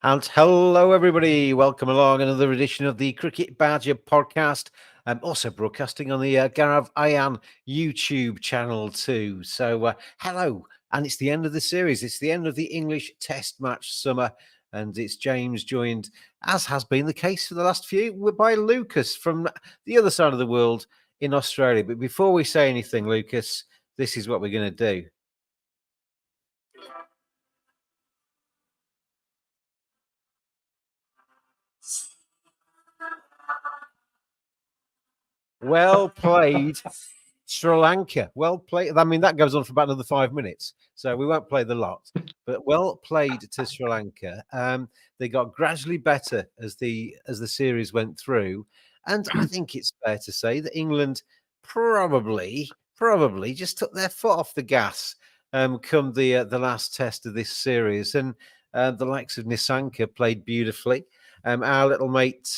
And hello, everybody. Welcome along another edition of the Cricket Badger podcast. I'm also broadcasting on the Garav Ayan YouTube channel too. So, hello. And it's the end of the series. It's the end of the English Test match summer. And it's James joined, as has been the case for the last few, by Lucas from the other side of the world in Australia. But before we say anything, Lucas, this is what we're going to do. Well played, Sri Lanka. Well played. I mean, that goes on for about another 5 minutes, so we won't play the lot. But well played to Sri Lanka. They got gradually better as the series went through, and I think it's fair to say that England probably just took their foot off the gas come the last test of this series, and the likes of Nisanka played beautifully. Our little mate.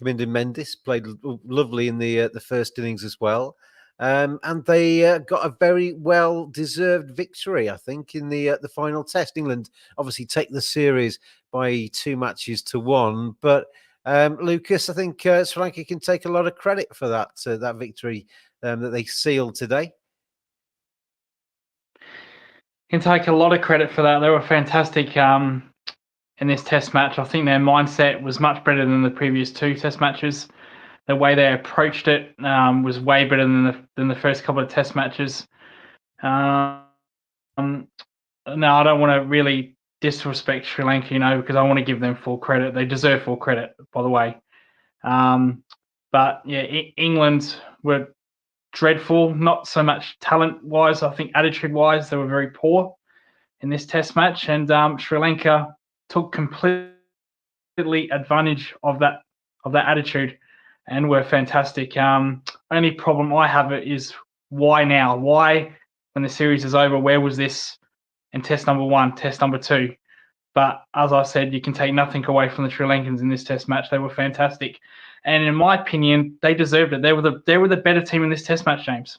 Kaminda Mendes played lovely in the first innings as well, and they got a very well deserved victory, I think, in the final test. England obviously take the series by 2-1, but Lucas, I think Sri Lanka can take a lot of credit for that victory that they sealed today. Can take a lot of credit for that. They were fantastic in this test match. I think their mindset was much better than the previous two test matches. The way they approached it was way better than the first couple of test matches. Now, I don't want to really disrespect Sri Lanka, because I want to give them full credit. They deserve full credit, by the way. But yeah, England were dreadful. Not so much talent-wise. I think attitude-wise, they were very poor in this test match, and Sri Lanka took completely advantage of that attitude and were fantastic. Only problem I have is why now? Why, when the series is over, where was this in test number one, test number two? But as I said, you can take nothing away from the Sri Lankans in this test match. They were fantastic, and in my opinion, they deserved it. They were the better team in this test match, James.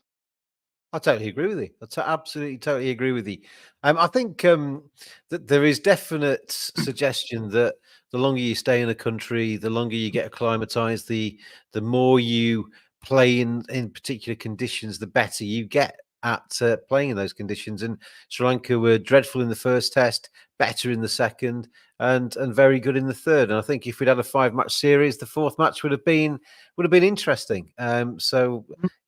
I totally agree with you. Absolutely, totally agree with you. I think that there is definite suggestion that the longer you stay in a country, the longer you get acclimatized, the more you play in particular conditions, the better you get at playing in those conditions. And Sri Lanka were dreadful in the first test, better in the second, and very good in the third. And I think if we'd had a 5-match series, the fourth match would have been interesting. But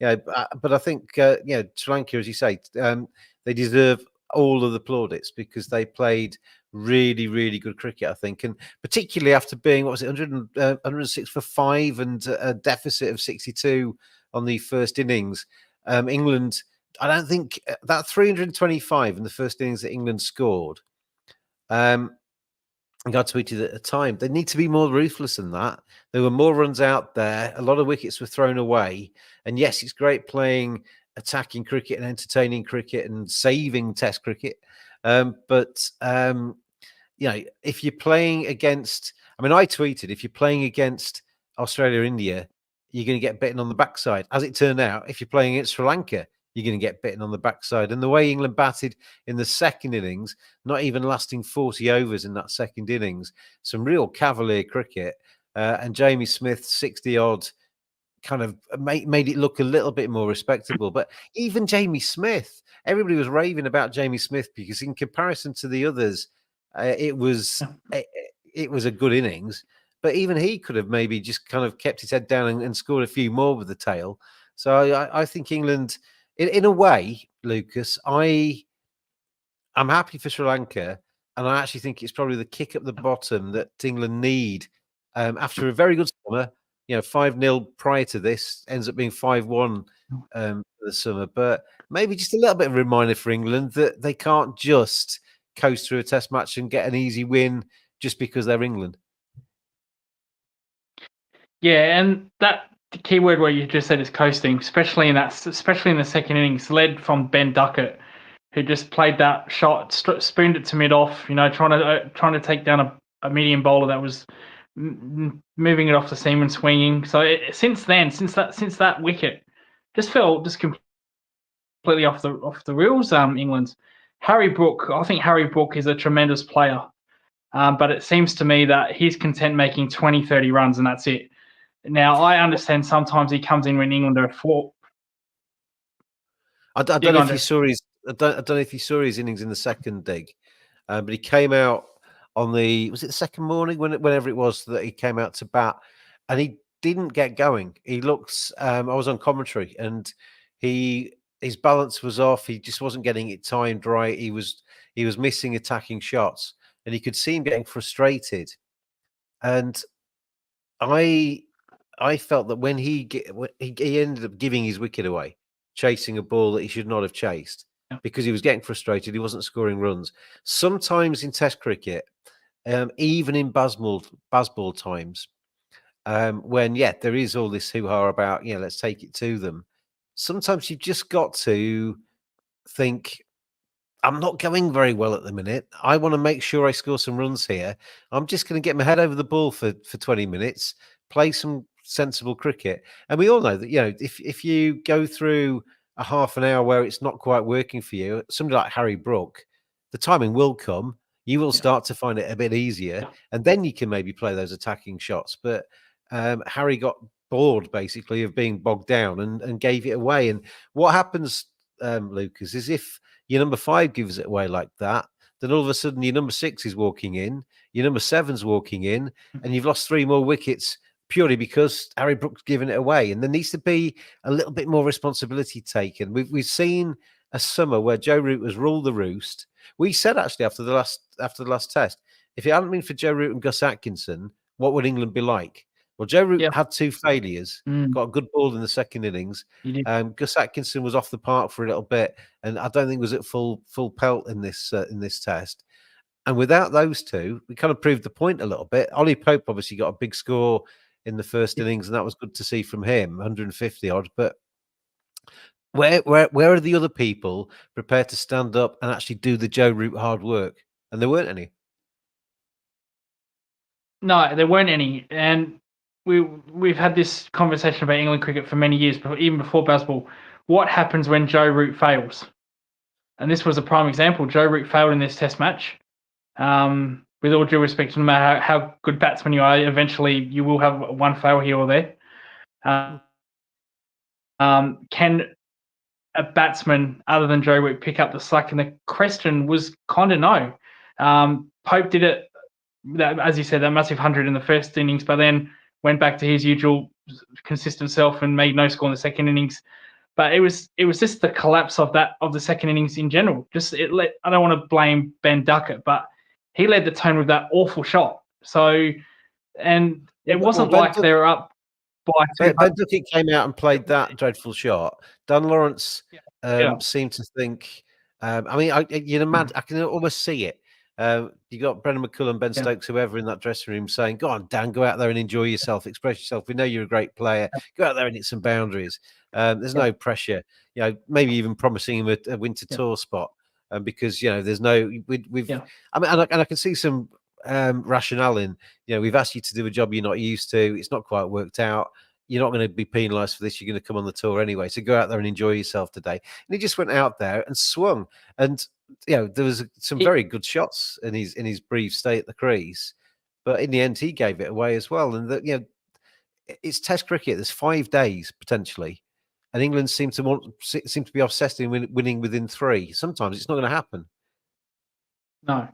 I think Sri Lanka, as you say, they deserve all of the plaudits because they played really, really good cricket, I think, and particularly after being 106 for 5 and a deficit of 62 on the first innings. England, I don't think that 325 in the first innings that England scored. I got tweeted at the time, they need to be more ruthless than that. There were more runs out there. A lot of wickets were thrown away. And yes, it's great playing attacking cricket and entertaining cricket and saving test cricket. But if you're playing against, I tweeted, if you're playing against Australia or India, you're going to get bitten on the backside. As it turned out, if you're playing against Sri Lanka, you're going to get bitten on the backside. And the way England batted in the second innings, not even lasting 40 overs in that second innings, some real cavalier cricket. And Jamie Smith, 60 odd, kind of made it look a little bit more respectable. But even Jamie Smith, everybody was raving about Jamie Smith because in comparison to the others, it was a good innings. But even he could have maybe just kind of kept his head down and scored a few more with the tail. So I think England, in a way, Lucas, I'm happy for Sri Lanka, and I actually think it's probably the kick up the bottom that England need after a very good summer. 5-0 prior to this ends up being 5-1 for the summer, but maybe just a little bit of a reminder for England that they can't just coast through a test match and get an easy win just because they're England. Yeah, and that the key word where you just said is coasting, especially in the second innings, led from Ben Duckett, who just played that shot, spooned it to mid off, trying to take down a medium bowler that was moving it off the seam and swinging. So since that wicket, just completely off the reels. England. I think Harry Brook is a tremendous player. But it seems to me that he's content making 20, 30 runs and that's it. Now, I understand sometimes he comes in when England are four. I don't know if you saw his. I don't know if you saw his innings in the second dig, but he came out on was it the second morning whenever it was that he came out to bat, and he didn't get going. He looks. I was on commentary, and his balance was off. He just wasn't getting it timed right. He was missing attacking shots, and you could see him getting frustrated. And I felt that when he ended up giving his wicket away, chasing a ball that he should not have chased because he was getting frustrated. He wasn't scoring runs. Sometimes in Test cricket, even in Bazball times, when there is all this hoo-ha about let's take it to them. Sometimes you've just got to think, I'm not going very well at the minute. I want to make sure I score some runs here. I'm just going to get my head over the ball for 20 minutes, play some sensible cricket. And we all know that, if you go through a half an hour where it's not quite working for you, somebody like Harry Brook, the timing will come. You will start to find it a bit easier, and then you can maybe play those attacking shots. But Harry got bored, basically, of being bogged down and gave it away. And what happens, Lucas, is if your number 5 gives it away like that, then all of a sudden your number 6 is walking in, your number 7's walking in, and you've lost 3 more wickets purely because Harry Brook's given it away. And there needs to be a little bit more responsibility taken. We've seen a summer where Joe Root has ruled the roost. We said actually after the last test, if it hadn't been for Joe Root and Gus Atkinson, what would England be like? Well, Joe Root had 2 failures, got a good ball in the second innings. Gus Atkinson was off the park for a little bit, and I don't think was at full pelt in this test. And without those two, we kind of proved the point a little bit. Ollie Pope obviously got a big score in the first innings, and that was good to see from him, 150 odd. But where are the other people prepared to stand up and actually do the Joe Root hard work? And there weren't any. No, there weren't any. And we've had this conversation about England cricket for many years, even before Bazball. What happens when Joe Root fails? And this was a prime example. Joe Root failed in this Test match. With all due respect, no matter how good batsman you are, eventually you will have one fail here or there. Can a batsman other than Joe Root pick up the slack? And the question was kind of no. Pope did it, as you said, that massive 100 in the first innings, but then went back to his usual consistent self and made no score in the second innings. But it was just the collapse of the second innings in general. I don't want to blame Ben Duckett, but he led the tone with that awful shot. So, and it wasn't like they were up by 2. Ben Duckett came out and played that dreadful shot. Dan Lawrence seemed to think. I can almost see it. You got Brendan McCullum, Ben Stokes, whoever in that dressing room saying, "Go on, Dan, go out there and enjoy yourself, express yourself. We know you're a great player. Go out there and hit some boundaries." There's no pressure. Maybe even promising him a winter tour spot, because there's no. I mean, and I can see some rationale in. We've asked you to do a job you're not used to. It's not quite worked out. You're not going to be penalised for this. You're going to come on the tour anyway. So go out there and enjoy yourself today. And he just went out there and swung. And there was some very good shots in his brief stay at the crease, but in the end he gave it away as well. And it's Test cricket. There's 5 days potentially, and England seem to be obsessed in winning within 3. Sometimes it's not going to happen. No.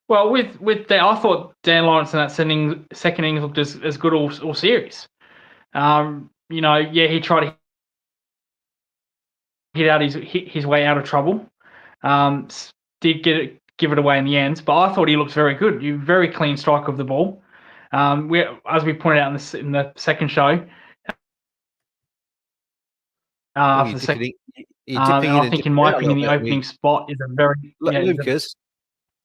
Well, with that, I thought Dan Lawrence in that second innings looked as good all series. He tried to hit out his way out of trouble. Did give it away in the end, but I thought he looked very good. Very clean strike of the ball. As we pointed out in the second show. I think in my opinion, the opening spot is a very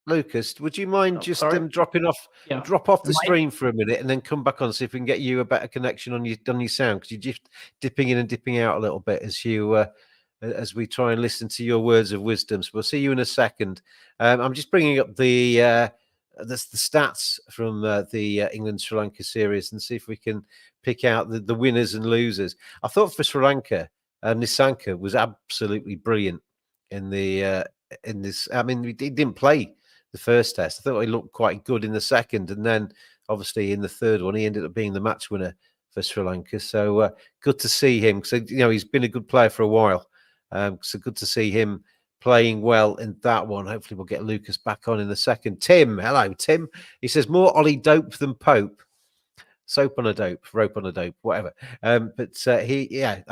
Lucas, would you mind drop off the stream for a minute and then come back on, see if we can get you a better connection on your sound, because you're just dipping in and dipping out a little bit as we try and listen to your words of wisdom. So we'll see you in a second. I'm just bringing up the stats from the England Sri Lanka series and see if we can pick out the winners and losers. I thought for Sri Lanka, Nissanka was absolutely brilliant in this. I mean, he didn't play the first test. I thought he looked quite good in the second, and then obviously in the third one, he ended up being the match winner for Sri Lanka. So good to see him, because he's been a good player for a while. So good to see him playing well in that one. Hopefully we'll get Lucas back on in the second. Tim, hello, Tim. He says more Ollie dope than Pope. Soap on a dope, rope on a dope, whatever. I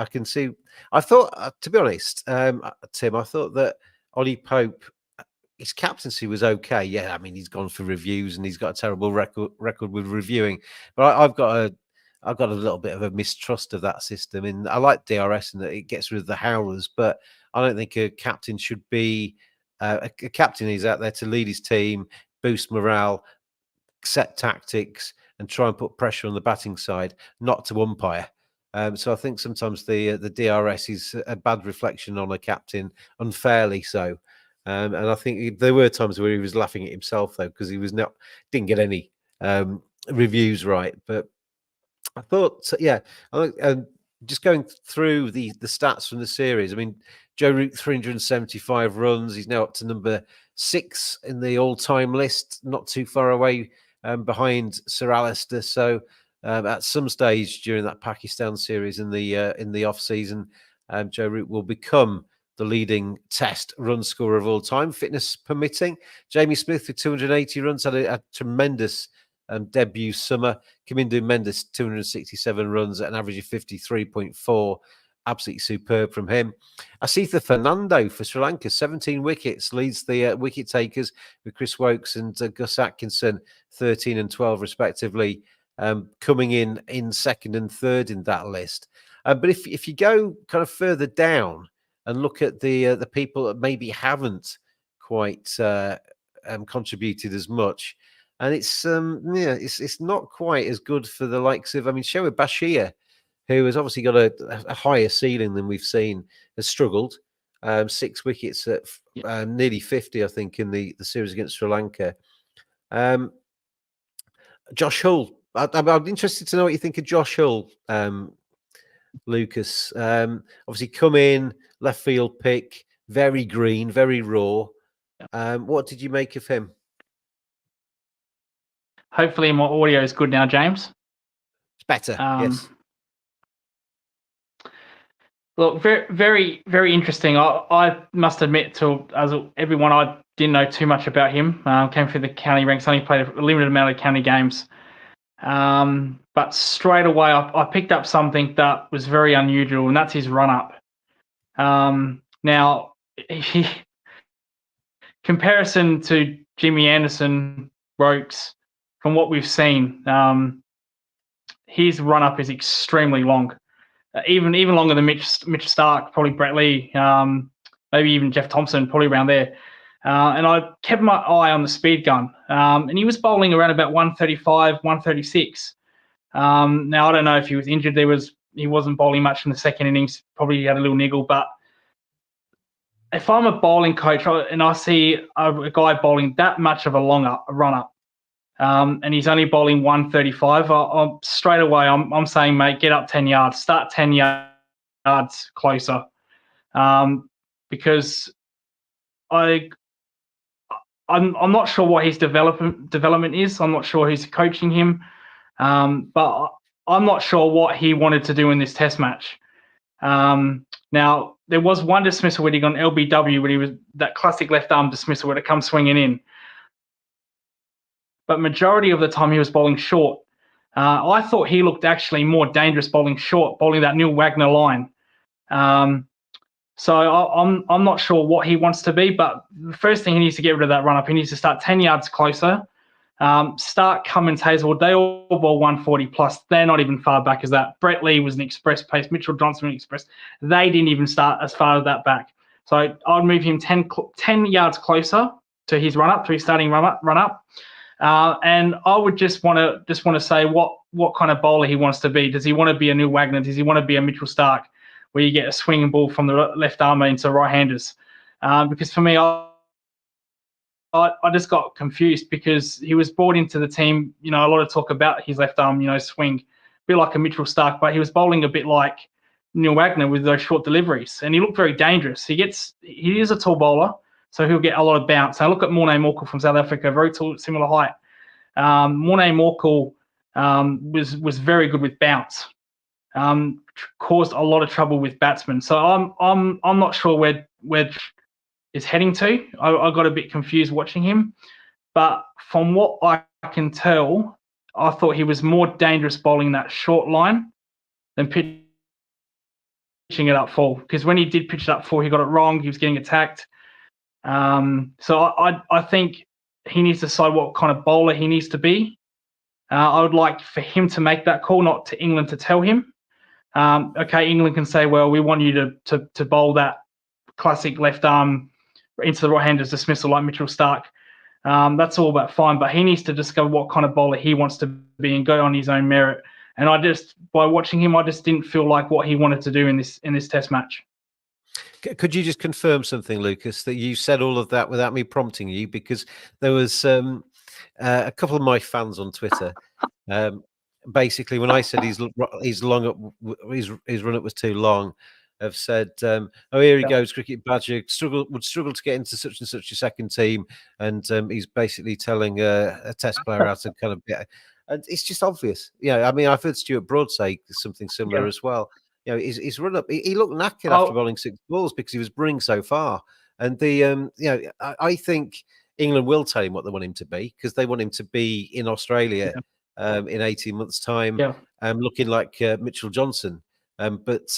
can see. I thought, to be honest, Tim, I thought that Ollie Pope, his captaincy was okay. Yeah, I mean, he's gone for reviews and he's got a terrible record with reviewing. But I've got a little bit of a mistrust of that system. And I like DRS in that it gets rid of the howlers, but I don't think a captain should be a captain. He's out there to lead his team, boost morale, set tactics, and try and put pressure on the batting side, not to umpire. So I think sometimes the DRS is a bad reflection on a captain, unfairly so. And I think there were times where he was laughing at himself though, because he didn't get any reviews right. But I thought, just going through the stats from the series. I mean, Joe Root 375 runs. He's now up to number 6 in the all-time list, not too far away behind Sir Alistair. So at some stage during that Pakistan series in the off season, Joe Root will become the leading Test run scorer of all time, fitness permitting. Jamie Smith with 280 runs had a tremendous debut summer. Kamindu Mendes 267 runs at an average of 53.4. Absolutely superb from him. Asitha Fernando for Sri Lanka, 17 wickets, leads the wicket takers with Chris Wokes and Gus Atkinson, 13 and 12 respectively, coming in second and third in that list. But if you go kind of further down and look at the people that maybe haven't quite contributed as much, and it's not quite as good for the likes of, Shoaib Bashir, who has obviously got a higher ceiling than we've seen, has struggled. 6 wickets at nearly 50, I think, in the series against Sri Lanka. Josh Hull. I'm interested to know what you think of Josh Hull, Lucas. Obviously come in, left field pick, very green, very raw. What did you make of him? Hopefully my audio is good now, James. It's better, yes. Look, very, very, very interesting. I must admit as everyone, I didn't know too much about him. Came through the county ranks, only played a limited amount of county games. But straight away, I picked up something that was very unusual, and that's his run-up. Now, comparison to Jimmy Anderson, Rokes, from what we've seen, his run-up is extremely long. Even longer than Mitch Stark, probably Brett Lee, maybe even Jeff Thompson, probably around there. And I kept my eye on the speed gun, and he was bowling around about 135, 136. Now I don't know if he was injured. He wasn't bowling much in the second innings. Probably had a little niggle. But if I'm a bowling coach and I see a guy bowling that much of a run up, and he's only bowling 135, I'm straight away I'm saying, mate, get up 10 yards, start 10 yards closer, because I'm not sure what his development is. I'm not sure who's coaching him, but I'm not sure what he wanted to do in this Test match. Now there was one dismissal where he got an LBW, where he was that classic left arm dismissal where it comes swinging in. But majority of the time he was bowling short. I thought he looked actually more dangerous bowling short, bowling that Neil Wagner line. So I'm not sure what he wants to be, but the first thing he needs to get rid of that run-up. He needs to start 10 yards closer. Stark, Cummins, Hazelwood, they all bowl 140 plus. They're not even far back as that. Brett Lee was an express pace. Mitchell Johnson was an express. They didn't even start as far as that back. So I'd move him 10 yards closer to his run-up, to his starting run-up. And I would just want to say what kind of bowler he wants to be. Does he want to be a Neil Wagner? Does he want to be a Mitchell Stark, where you get a swinging ball from the left armer into right-handers? Because for me, I just got confused, because he was brought into the team. A lot of talk about his left arm, swing, a bit like a Mitchell Stark, but he was bowling a bit like Neil Wagner with those short deliveries, and he looked very dangerous. He is a tall bowler, so he'll get a lot of bounce. Now look at Morne Morkel from South Africa, very tall, similar height. Morne Morkel was very good with bounce. Caused a lot of trouble with batsmen. So I'm not sure where is heading to. I got a bit confused watching him, but from what I can tell, I thought he was more dangerous bowling that short line than pitching it up full. Because when he did pitch it up full, he got it wrong. He was getting attacked. So I think he needs to decide what kind of bowler he needs to be. I would like for him to make that call, not to England to tell him. Okay, England can say, well, we want you to bowl that classic left arm into the right-handers dismissal like Mitchell Starc. That's all about fine, but he needs to discover what kind of bowler he wants to be and go on his own merit. And by watching him, I just didn't feel like what he wanted to do in this Test match. Could you just confirm something, Lucas, that you said all of that without me prompting you? Because there was a couple of my fans on Twitter. Basically, when I said his run up was too long, have said, "Oh, here he goes, cricket badger would struggle to get into such and such a second team," and he's basically telling a Test player how to kind of get. And it's just obvious, I mean, I've heard Stuart Broad say something similar as well. His run up, he looked knackered after bowling 6 balls because he was running so far. And I think England will tell him what they want him to be, because they want him to be in Australia in 18 months' time, looking like Mitchell Johnson. But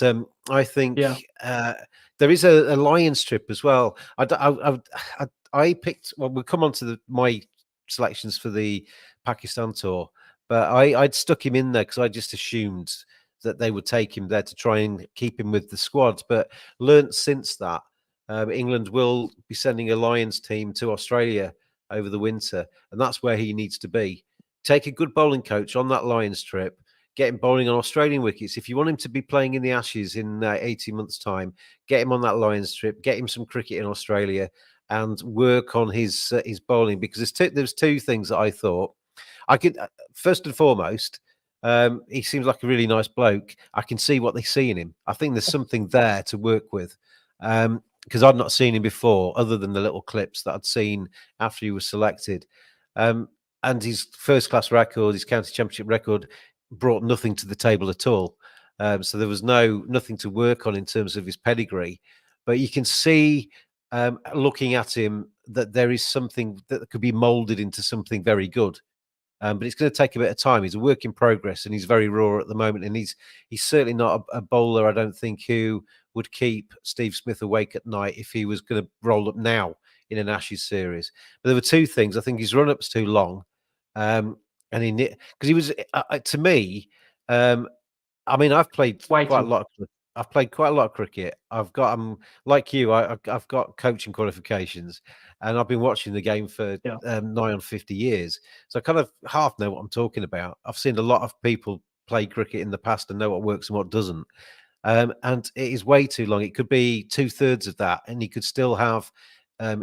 I think there is a Lions trip as well. I picked. Well, we'll come on to my selections for the Pakistan tour, but I'd stuck him in there because I just assumed that they would take him there to try and keep him with the squad. But learnt since that England will be sending a Lions team to Australia over the winter, and that's where he needs to be. Take a good bowling coach on that Lions trip. Get him bowling on Australian wickets. If you want him to be playing in the Ashes in 18 months' time, get him on that Lions trip. Get him some cricket in Australia and work on his bowling. Because there's two things that I thought I could. First and foremost, he seems like a really nice bloke. I can see what they see in him. I think there's something there to work with. Because I'd not seen him before, other than the little clips that I'd seen after he was selected. And his first-class record, his county championship record, brought nothing to the table at all. So there was nothing to work on in terms of his pedigree. But you can see, looking at him, that there is something that could be moulded into something very good. But it's going to take a bit of time. He's a work in progress, and he's very raw at the moment. And he's certainly not a bowler, I don't think, who would keep Steve Smith awake at night if he was going to roll up now in an Ashes series. But there were two things. I think his run-up's too long. And because he was, to me, I mean, I've played quite a lot. I've played quite a lot of cricket. I've got, like you, I've got coaching qualifications, and I've been watching the game for nigh on 50 years. So I kind of half know what I'm talking about. I've seen a lot of people play cricket in the past and know what works and what doesn't. And it is way too long. It could be 2/3 of that, and he could still have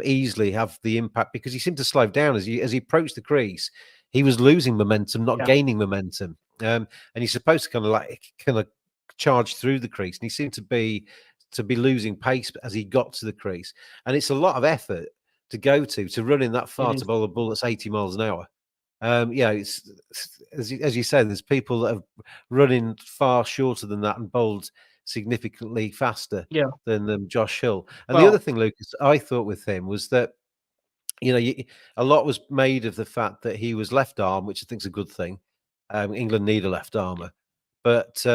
easily have the impact, because he seemed to slow down as he approached the crease. He was losing momentum, not gaining momentum. And he's supposed to kind of charge through the crease, and he seemed to be losing pace as he got to the crease. And it's a lot of effort to go to run in that far to bowl a ball that's 80 miles an hour. It's as you said, there's people that have running far shorter than that and bowled significantly faster than Josh Hill. And the other thing, Lucas, I thought with him was that, a lot was made of the fact that he was left arm, which I think is a good thing. England need a left armer, but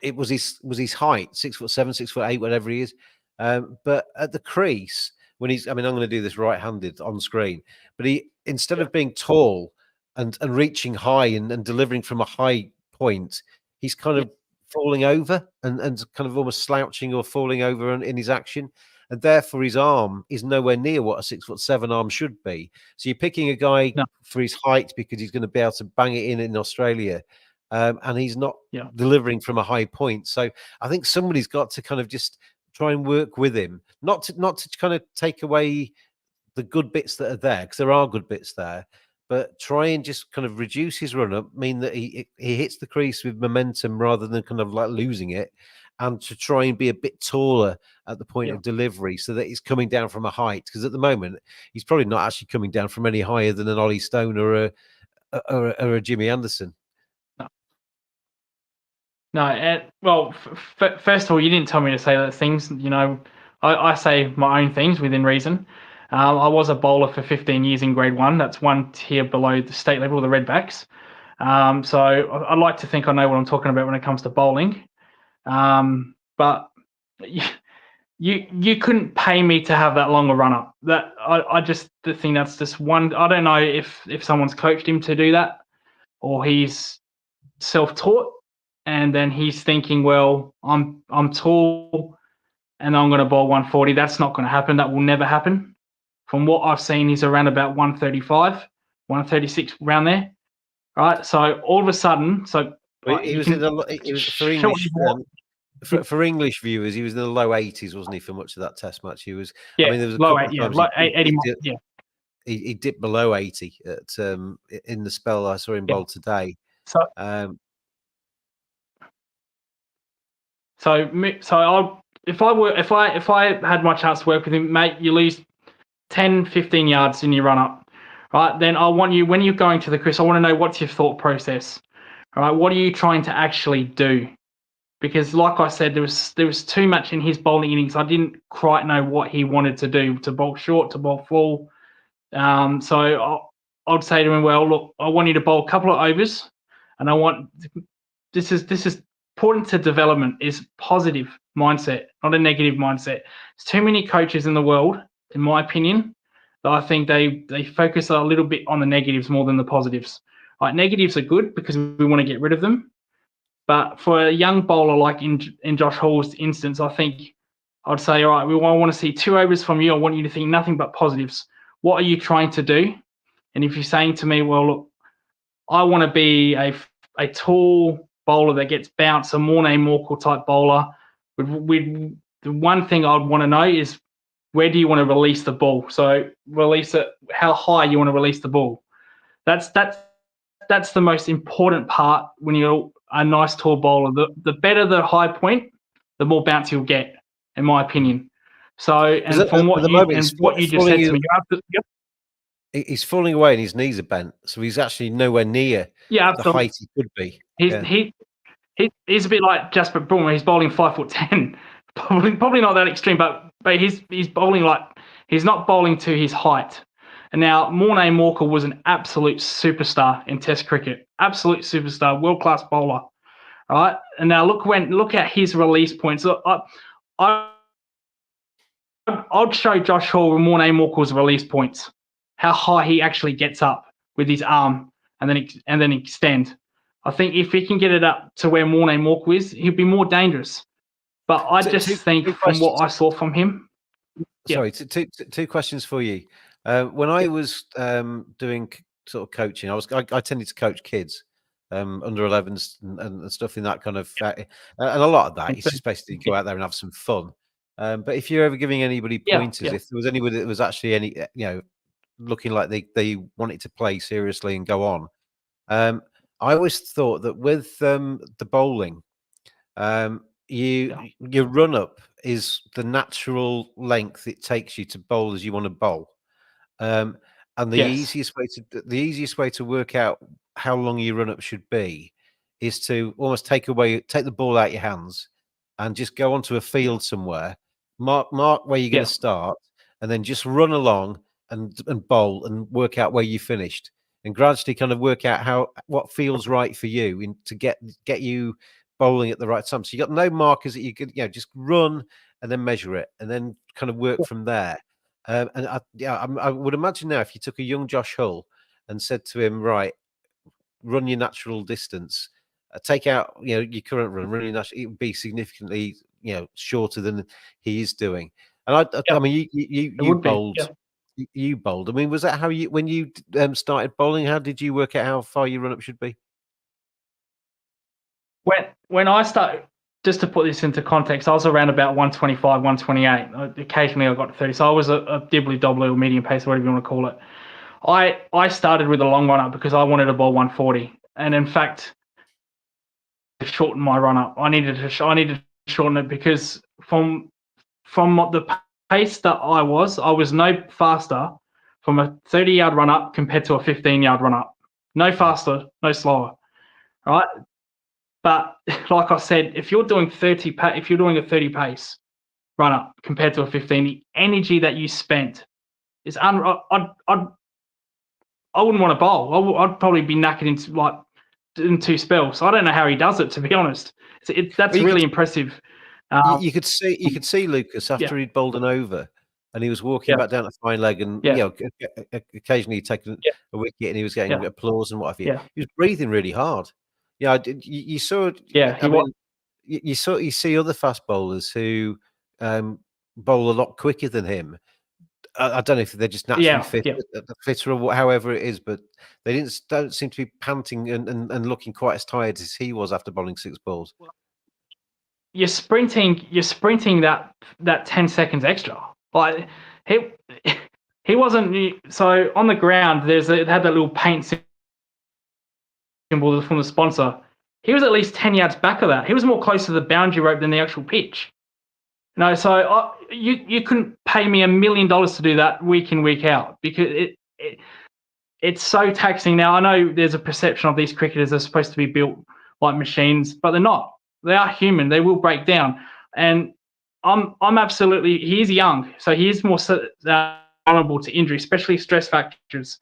it was his height, 6'7", 6'8", whatever he is. But at the crease, when I'm going to do this right-handed on screen, but he, instead of being tall and reaching high and delivering from a high point, he's kind of falling over and kind of almost slouching or falling over in his action. And therefore his arm is nowhere near what a 6'7" arm should be. So you're picking a guy for his height because he's going to be able to bang it in Australia. And he's not delivering from a high point. So I think somebody's got to kind of just try and work with him, not to kind of take away the good bits that are there, because there are good bits there, but try and just kind of reduce his run up, mean that he hits the crease with momentum rather than kind of like losing it, and to try and be a bit taller at the point of delivery so that he's coming down from a height. Because at the moment, he's probably not actually coming down from any higher than an Ollie Stone or a Jimmy Anderson. No, well, first of all, you didn't tell me to say those things. You know, I say my own things within reason. I was a bowler for 15 years in grade 1. That's one tier below the state level, the Redbacks. So I like to think I know what I'm talking about when it comes to bowling. But you couldn't pay me to have that long a run up. That I just think that's just one. I don't know if someone's coached him to do that, or he's self-taught, and then he's thinking, well, I'm tall, and I'm going to bowl 140. That's not going to happen. That will never happen. From what I've seen, he's around about 135, 136, around there. Right. So all of a sudden, He was for English. For English viewers, he was in the low 80s, wasn't he? For much of that Test match, he was. Yeah, I mean, there was a low couple of times 80. He dipped below 80 at in the spell I saw him bowl today. So if I had my chance to work with him, mate, you lose 10, 15 yards in your run up, right? Then I want you, when you're going to the crease, I want to know what's your thought process, all right? What are you trying to actually do? Because like I said, there was too much in his bowling innings. I didn't quite know what he wanted to do, to bowl short, to bowl full. So I'd say to him, well, look, I want you to bowl a couple of overs, and I want this is important to development, is positive mindset, not a negative mindset. There's too many coaches in the world, in my opinion, that I think they focus a little bit on the negatives more than the positives. Like, negatives are good because we want to get rid of them. But for a young bowler like in Josh Hall's instance, I think I'd say, all right, I want to see 2 overs from you. I want you to think nothing but positives. What are you trying to do? And if you're saying to me, well, look, I want to be a tall bowler that gets bounced, a Morne Morkel type bowler, the one thing I'd want to know is, where do you want to release the ball? So release it, how high you want to release the ball. That's the most important part when you're a nice tall bowler. The better the high point, the more bounce you'll get, in my opinion. So, and from what you just said to me, he's falling away and his knees are bent, so he's actually nowhere near the height he could be. He's a bit like Jasper Broomer. He's bowling 5'10". Probably not that extreme, but he's bowling like, he's not bowling to his height. And now Morne Morkel was an absolute superstar in Test cricket, absolute superstar, world-class bowler. Right, and now look at his release points. I'd show Josh Hall Morne Morkel's release points, how high he actually gets up with his arm and then extend. I think if he can get it up to where Morne Morkel is, he'll be more dangerous. But I just think from what I saw from him. Sorry, two questions for you. When I was doing sort of coaching, I tended to coach kids, under 11s and stuff in that kind of, and a lot of that is just basically go out there and have some fun. But if you're ever giving anybody pointers, if there was anybody that was actually looking like they wanted to play seriously and go on, I always thought that with the bowling, your run up is the natural length it takes you to bowl as you want to bowl. And the easiest way to work out how long your run up should be is to almost take the ball out your hands and just go onto a field somewhere, mark where you're going to start, and then just run along and bowl and work out where you finished, and gradually kind of work out what feels right for you to get you bowling at the right time. So you got no markers that you could just run and then measure it and then kind of work from there. And I would imagine now if you took a young Josh Hull and said to him, right, run your natural distance, take out your current run your natural, it would be significantly shorter than he is doing. And I mean, you bowled. You bowled. I mean, was that how when you started bowling? How did you work out how far your run up should be? When I started, just to put this into context, I was around about 125, 128. Occasionally I got to 30. So I was a dibbly-dobbly or medium pace, whatever you want to call it. I started with a long run up because I wanted to bowl 140. And in fact, to shorten my run up, I needed shorten it, because from the pace that I was no faster from a 30-yard run up compared to a 15-yard run up. No faster, no slower. Right? But like I said, if you're doing a 30 pace run up compared to a 15, the energy that you spent is I wouldn't want to bowl. I'd probably be knackered in 2 spells. I don't know how he does it, to be honest. That's really impressive. You could see Lucas after he'd bowled an over, and he was walking back down to fine leg, and occasionally he'd taken a wicket, and he was getting applause and what have you. Yeah. He was breathing really hard. Yeah, you saw. Yeah, I mean, you see other fast bowlers who bowl a lot quicker than him. I don't know if they're just naturally fitter or however it is, but they don't seem to be panting and looking quite as tired as he was after bowling 6 balls. You're sprinting that 10 seconds extra. Like he wasn't. So on the ground, it had that little paint symbol from the sponsor. He was at least 10 yards back of that. He was more close to the boundary rope than the actual pitch. So you couldn't pay me $1 million to do that week in, week out, because it's so taxing. Now, I know there's a perception of these cricketers are supposed to be built like machines, but they're not. They are human. They will break down. And I'm absolutely. He's young, so he is more vulnerable to injury, especially stress factors.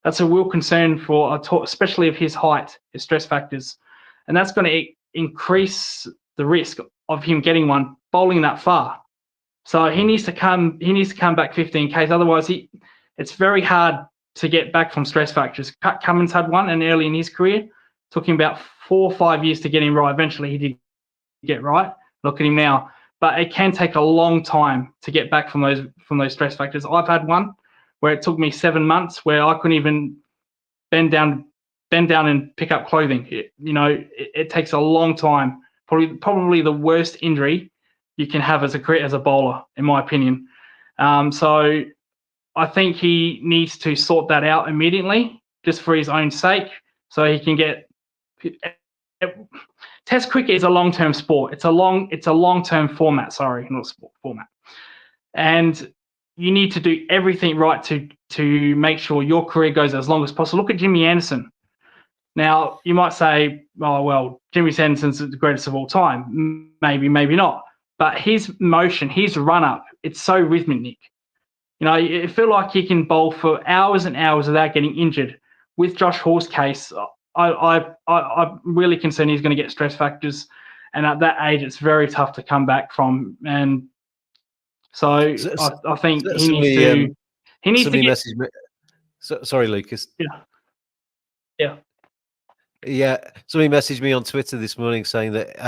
That's a real concern for especially of his height, his stress factors, and that's going to increase the risk of him getting one bowling that far. So he needs to come back 15 Ks. Otherwise, it's very hard to get back from stress factors. Pat Cummins had one, and early in his career, took him about 4 or 5 years to get him right. Eventually, he did get right. Look at him now. But it can take a long time to get back from those stress factors. I've had one where it took me 7 months, where I couldn't even bend down and pick up clothing. It takes a long time. Probably the worst injury you can have as a bowler, in my opinion. So I think he needs to sort that out immediately, just for his own sake, so he can get. Test cricket is a long-term sport. It's a long-term format. Sorry, not sport format. And you need to do everything right to make sure your career goes as long as possible. Look at Jimmy Anderson. Now, you might say, oh, well, Jimmy Anderson's the greatest of all time. Maybe, maybe not. But his motion, his run-up, it's so rhythmic. You feel like he can bowl for hours and hours without getting injured. With Josh Hall's case, I'm really concerned he's going to get stress factors. And at that age, it's very tough to come back from. And so I think he needs to get... Sorry, Lucas. Yeah. Somebody messaged me on Twitter this morning saying that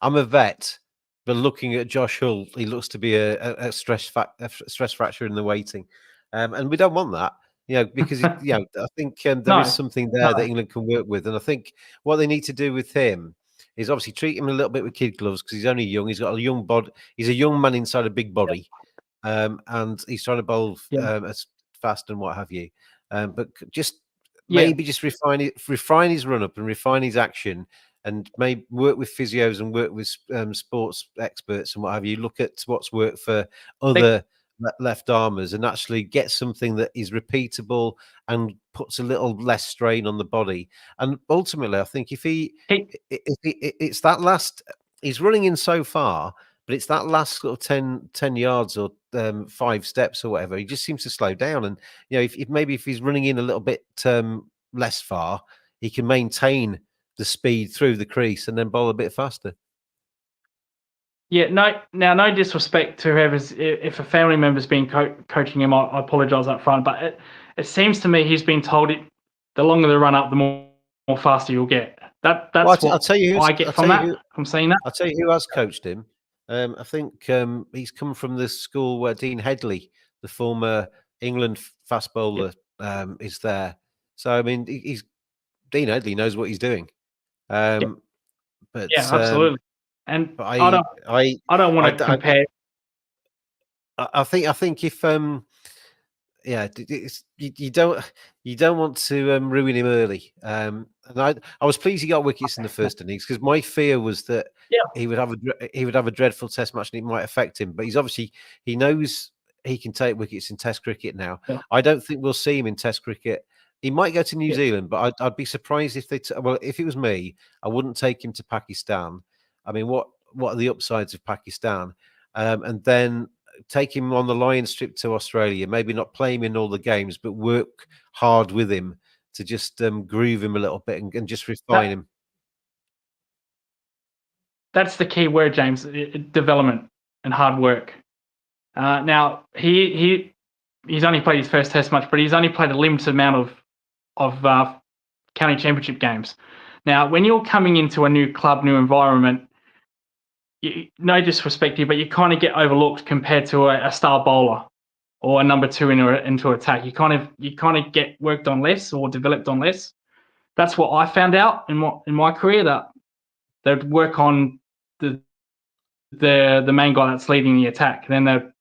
I'm a vet, but looking at Josh Hull, he looks to be a stress fracture in the waiting, and we don't want that, because I think there is something there that England can work with, and I think what they need to do with him is obviously treat him a little bit with kid gloves, because he's only young. He's got a young body. He's a young man inside a big body, and he's trying to bowl as fast and what have you, but just. Maybe just refine his run up and refine his action, and maybe work with physios and work with sports experts and what have you. Look at what's worked for other left armers and actually get something that is repeatable and puts a little less strain on the body. And ultimately, I think if it's that last, he's running in so far, but it's that last sort of 10 yards or 5 steps or whatever, he just seems to slow down. And, if he's running in a little bit less far, he can maintain the speed through the crease and then bowl a bit faster. Yeah, no disrespect to whoever's, if a family member's been coaching him, I apologise up front, but it seems to me he's been told the longer the run up, the more faster you'll get. That's what I'll tell you I get from saying that. I'll tell you who has coached him. I think he's come from the school where Dean Headley, the former England fast bowler, is there. So, I mean, Dean Headley knows what he's doing. But absolutely. And I don't want to compare. I think if you don't want to ruin him early. And I was pleased he got wickets in the first innings, because my fear was that he would have a dreadful Test match and it might affect him. But he knows he can take wickets in Test cricket now. Yeah. I don't think we'll see him in Test cricket. He might go to New Zealand, but I'd be surprised if if it was me, I wouldn't take him to Pakistan. I mean, what are the upsides of Pakistan? And then take him on the Lions trip to Australia. Maybe not play him in all the games, but work hard with him to just groove him a little bit and just refine him. That's the key word, James. Development and hard work. Now he's only played his first Test match, but he's only played a limited amount of county championship games. Now, when you're coming into a new club, new environment, no disrespect here, but you kind of get overlooked compared to a star bowler or a number two into attack. You kind of get worked on less or developed on less. That's what I found out in my career, that they'd work on the main guy that's leading the attack. Then they'd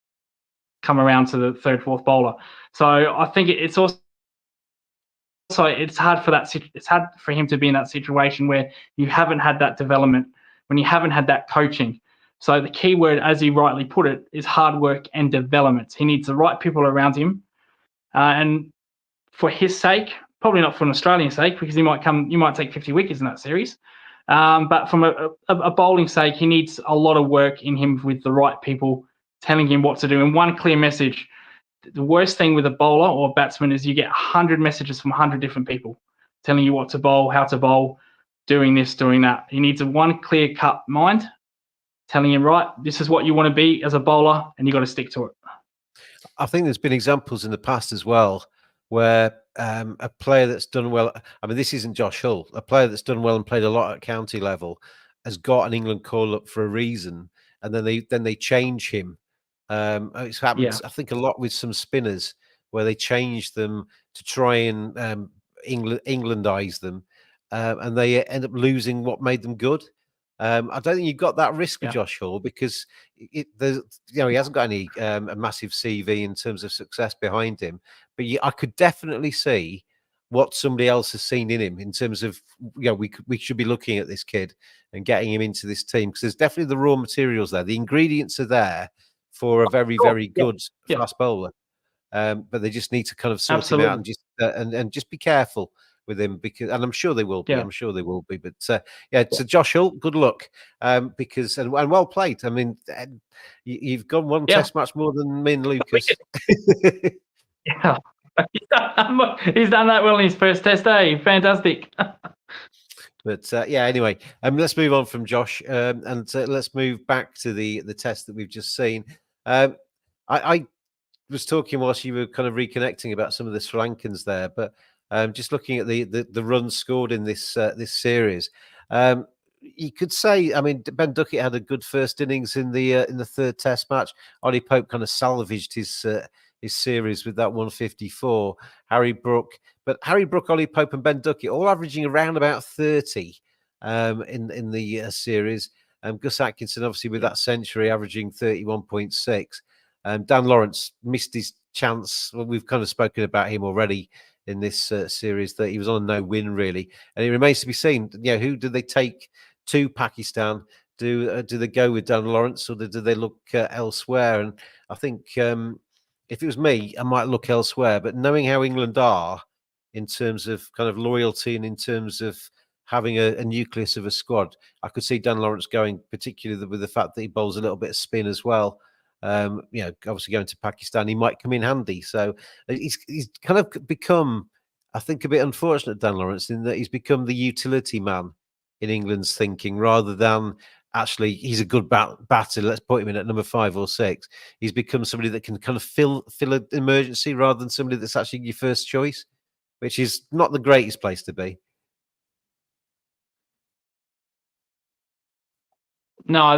come around to the third, fourth bowler. So I think it's also it's hard for him to be in that situation where you haven't had that development, when you haven't had that coaching. So the key word, as you rightly put it, is hard work and development. He needs the right people around him, and for his sake, probably not for an Australian sake, because you might take 50 wickets in that series. But from a bowling sake, he needs a lot of work in him with the right people telling him what to do. And one clear message: the worst thing with a bowler or a batsman is you get 100 messages from 100 different people telling you what to bowl, how to bowl, doing this, doing that. He needs a one clear-cut mind telling him, right, this is what you want to be as a bowler, and you got to stick to it. I think there's been examples in the past as well where a player that's done well, I mean, this isn't Josh Hull, a player that's done well and played a lot at county level has got an England call-up for a reason, and then they change him. It's happened, I think, a lot with some spinners where they change them to try and Englandize them, and they end up losing what made them good. I don't think you've got that risk with Josh Hall, because he hasn't got any a massive CV in terms of success behind him. But I could definitely see what somebody else has seen in him in terms of, we should be looking at this kid and getting him into this team, because there's definitely the raw materials there. The ingredients are there for a very, very good fast bowler. But they just need to kind of sort him out and just be careful with him, and I'm sure they will be. I'm sure they will be. But so Josh Hull, good luck, because and well played. I mean, you've got one Test match more than me and Lucas. Yeah, he's done that well in his first Test, fantastic. But anyway, let's move on from Josh, and let's move back to the Test that we've just seen. I was talking whilst you were kind of reconnecting about some of the Sri Lankans there, but just looking at the runs scored in this series, you could say, I mean, Ben Duckett had a good first innings in the third Test match. Ollie Pope kind of salvaged his series with that 154. Harry Brook, Ollie Pope, and Ben Duckett all averaging around about 30 in the series. Gus Atkinson, obviously, with that century, averaging 31.6. Dan Lawrence missed his chance. Well, we've kind of spoken about him already in this series, that he was on a no-win, really. And it remains to be seen, who do they take to Pakistan? Do they go with Dan Lawrence, or do they look elsewhere? And I think if it was me, I might look elsewhere. But knowing how England are in terms of kind of loyalty and in terms of having a nucleus of a squad, I could see Dan Lawrence going, particularly with the fact that he bowls a little bit of spin as well. Obviously going to Pakistan, he might come in handy. So he's kind of become, I think, a bit unfortunate, Dan Lawrence, in that he's become the utility man in England's thinking, rather than actually he's a good batter. Let's put him in at number 5 or 6. He's become somebody that can kind of fill an emergency, rather than somebody that's actually your first choice, which is not the greatest place to be. No,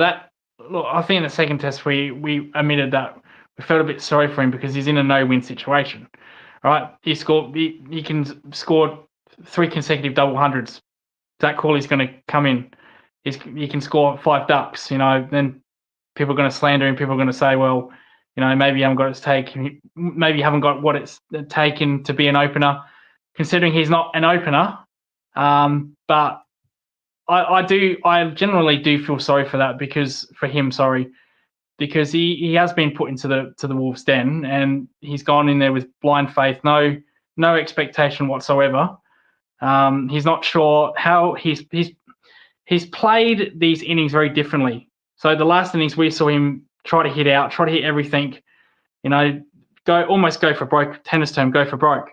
look, I think in the second Test we admitted that we felt a bit sorry for him, because he's in a no-win situation. Right? He can score 3 consecutive double hundreds. That call is going to come in. He can score 5 ducks. Then people are going to slander him. People are going to say, well, maybe you haven't got its take. Maybe you haven't got what it's taken to be an opener, considering he's not an opener. But I generally do feel sorry for that because he has been put into the Wolves' den, and he's gone in there with blind faith, no expectation whatsoever. He's not sure how he's played these innings very differently. So the last innings we saw him try to hit everything, go for broke, tennis term, go for broke.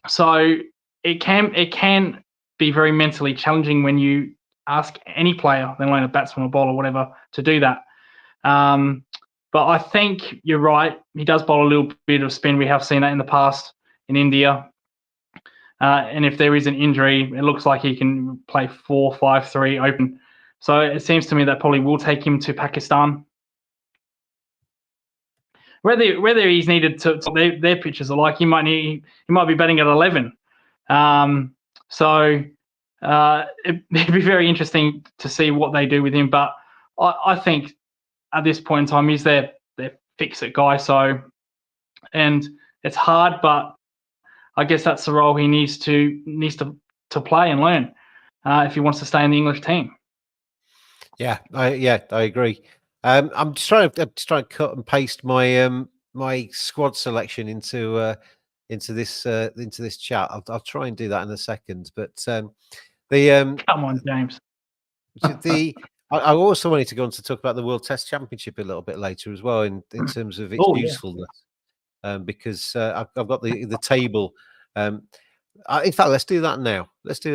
So it can be very mentally challenging when you ask any player, let alone a batsman or bowler or whatever, to do that. But I think you're right. He does bowl a little bit of spin. We have seen that in the past in India. And if there is an injury, it looks like he can play 4-5-3 open. So it seems to me that probably will take him to Pakistan. Whether he's needed to their pitches are like, he might be batting at 11. So it'd be very interesting to see what they do with him. But I think at this point in time, he's their fix-it guy. So, and it's hard, but I guess that's the role he needs to play and learn if he wants to stay in the English team. Yeah, I agree. I'm just trying to cut and paste my my squad selection into this chat. I'll try and do that in a second. But come on, James. I also wanted to go on to talk about the World Test Championship a little bit later as well, in terms of its usefulness, because I've got the table. In fact, let's do that now. Let's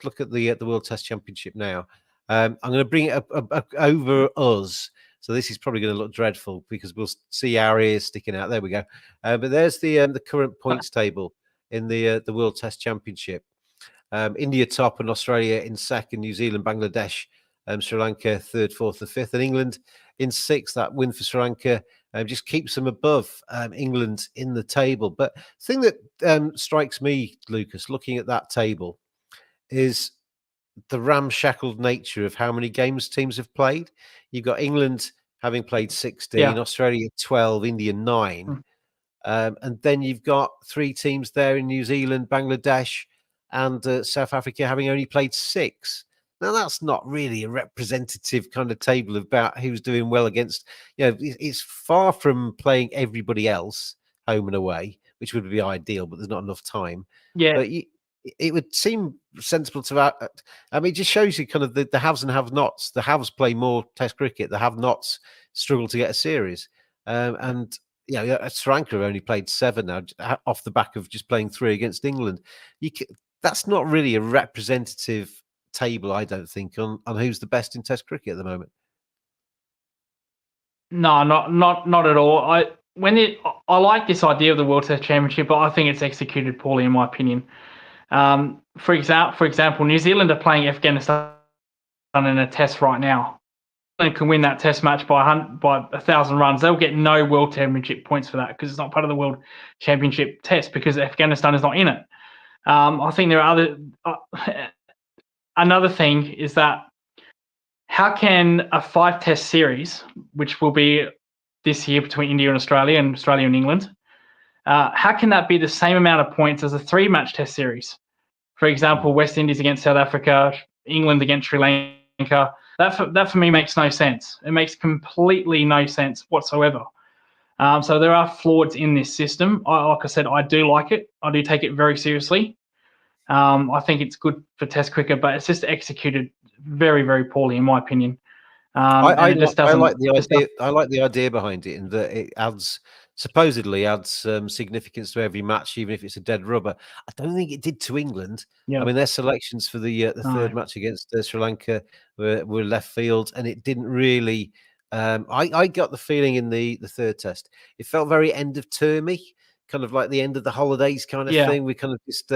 look at the World Test Championship now. I'm going to bring it up over us. So this is probably going to look dreadful because we'll see our ears sticking out. There we go. But there's the current points table in the World Test Championship. India top and Australia in second. New Zealand, Bangladesh, Sri Lanka third, fourth, and fifth, and England in sixth. That win for Sri Lanka just keeps them above England in the table. But the thing that strikes me, Lucas, looking at that table, is the ramshackled nature of how many games teams have played. You've got England having played 16, Australia 12, India 9. And then you've got 3 teams there in New Zealand, Bangladesh, and South Africa having only played 6. Now, that's not really a representative kind of table about who's doing well against, it's far from playing everybody else home and away, which would be ideal, but there's not enough time. Yeah. But it would seem sensible to that. I mean, it just shows you kind of the haves and have-nots. The haves play more Test cricket. The have-nots struggle to get a series. And Sri Lanka have only played 7 now, off the back of just playing 3 against England. That's not really a representative table, I don't think, on who's the best in Test cricket at the moment. No, not at all. I like this idea of the World Test Championship, but I think it's executed poorly, in my opinion. For example, New Zealand are playing Afghanistan in a test right now. England can win that test match by 1,000 runs. They'll get no World Championship points for that because it's not part of the World Championship test because Afghanistan is not in it. I think there are other. Another thing is that how can a 5-test series, which will be this year between India and Australia and England, how can that be the same amount of points as a 3-match test series? For example, West Indies against South Africa, England against Sri Lanka. That for me makes no sense. It makes completely no sense whatsoever. So there are flaws in this system. Like I said, I do like it. I do take it very seriously. I think it's good for Test cricket, but it's just executed very, very poorly, in my opinion. I like the idea behind it, in that it supposedly adds significance to every match, even if it's a dead rubber. I don't think it did to England. I mean, their selections for the third match against Sri Lanka were left field, and it didn't really. I got the feeling in the third test, it felt very end of termy, kind of like the end of the holidays kind of thing. We kind of just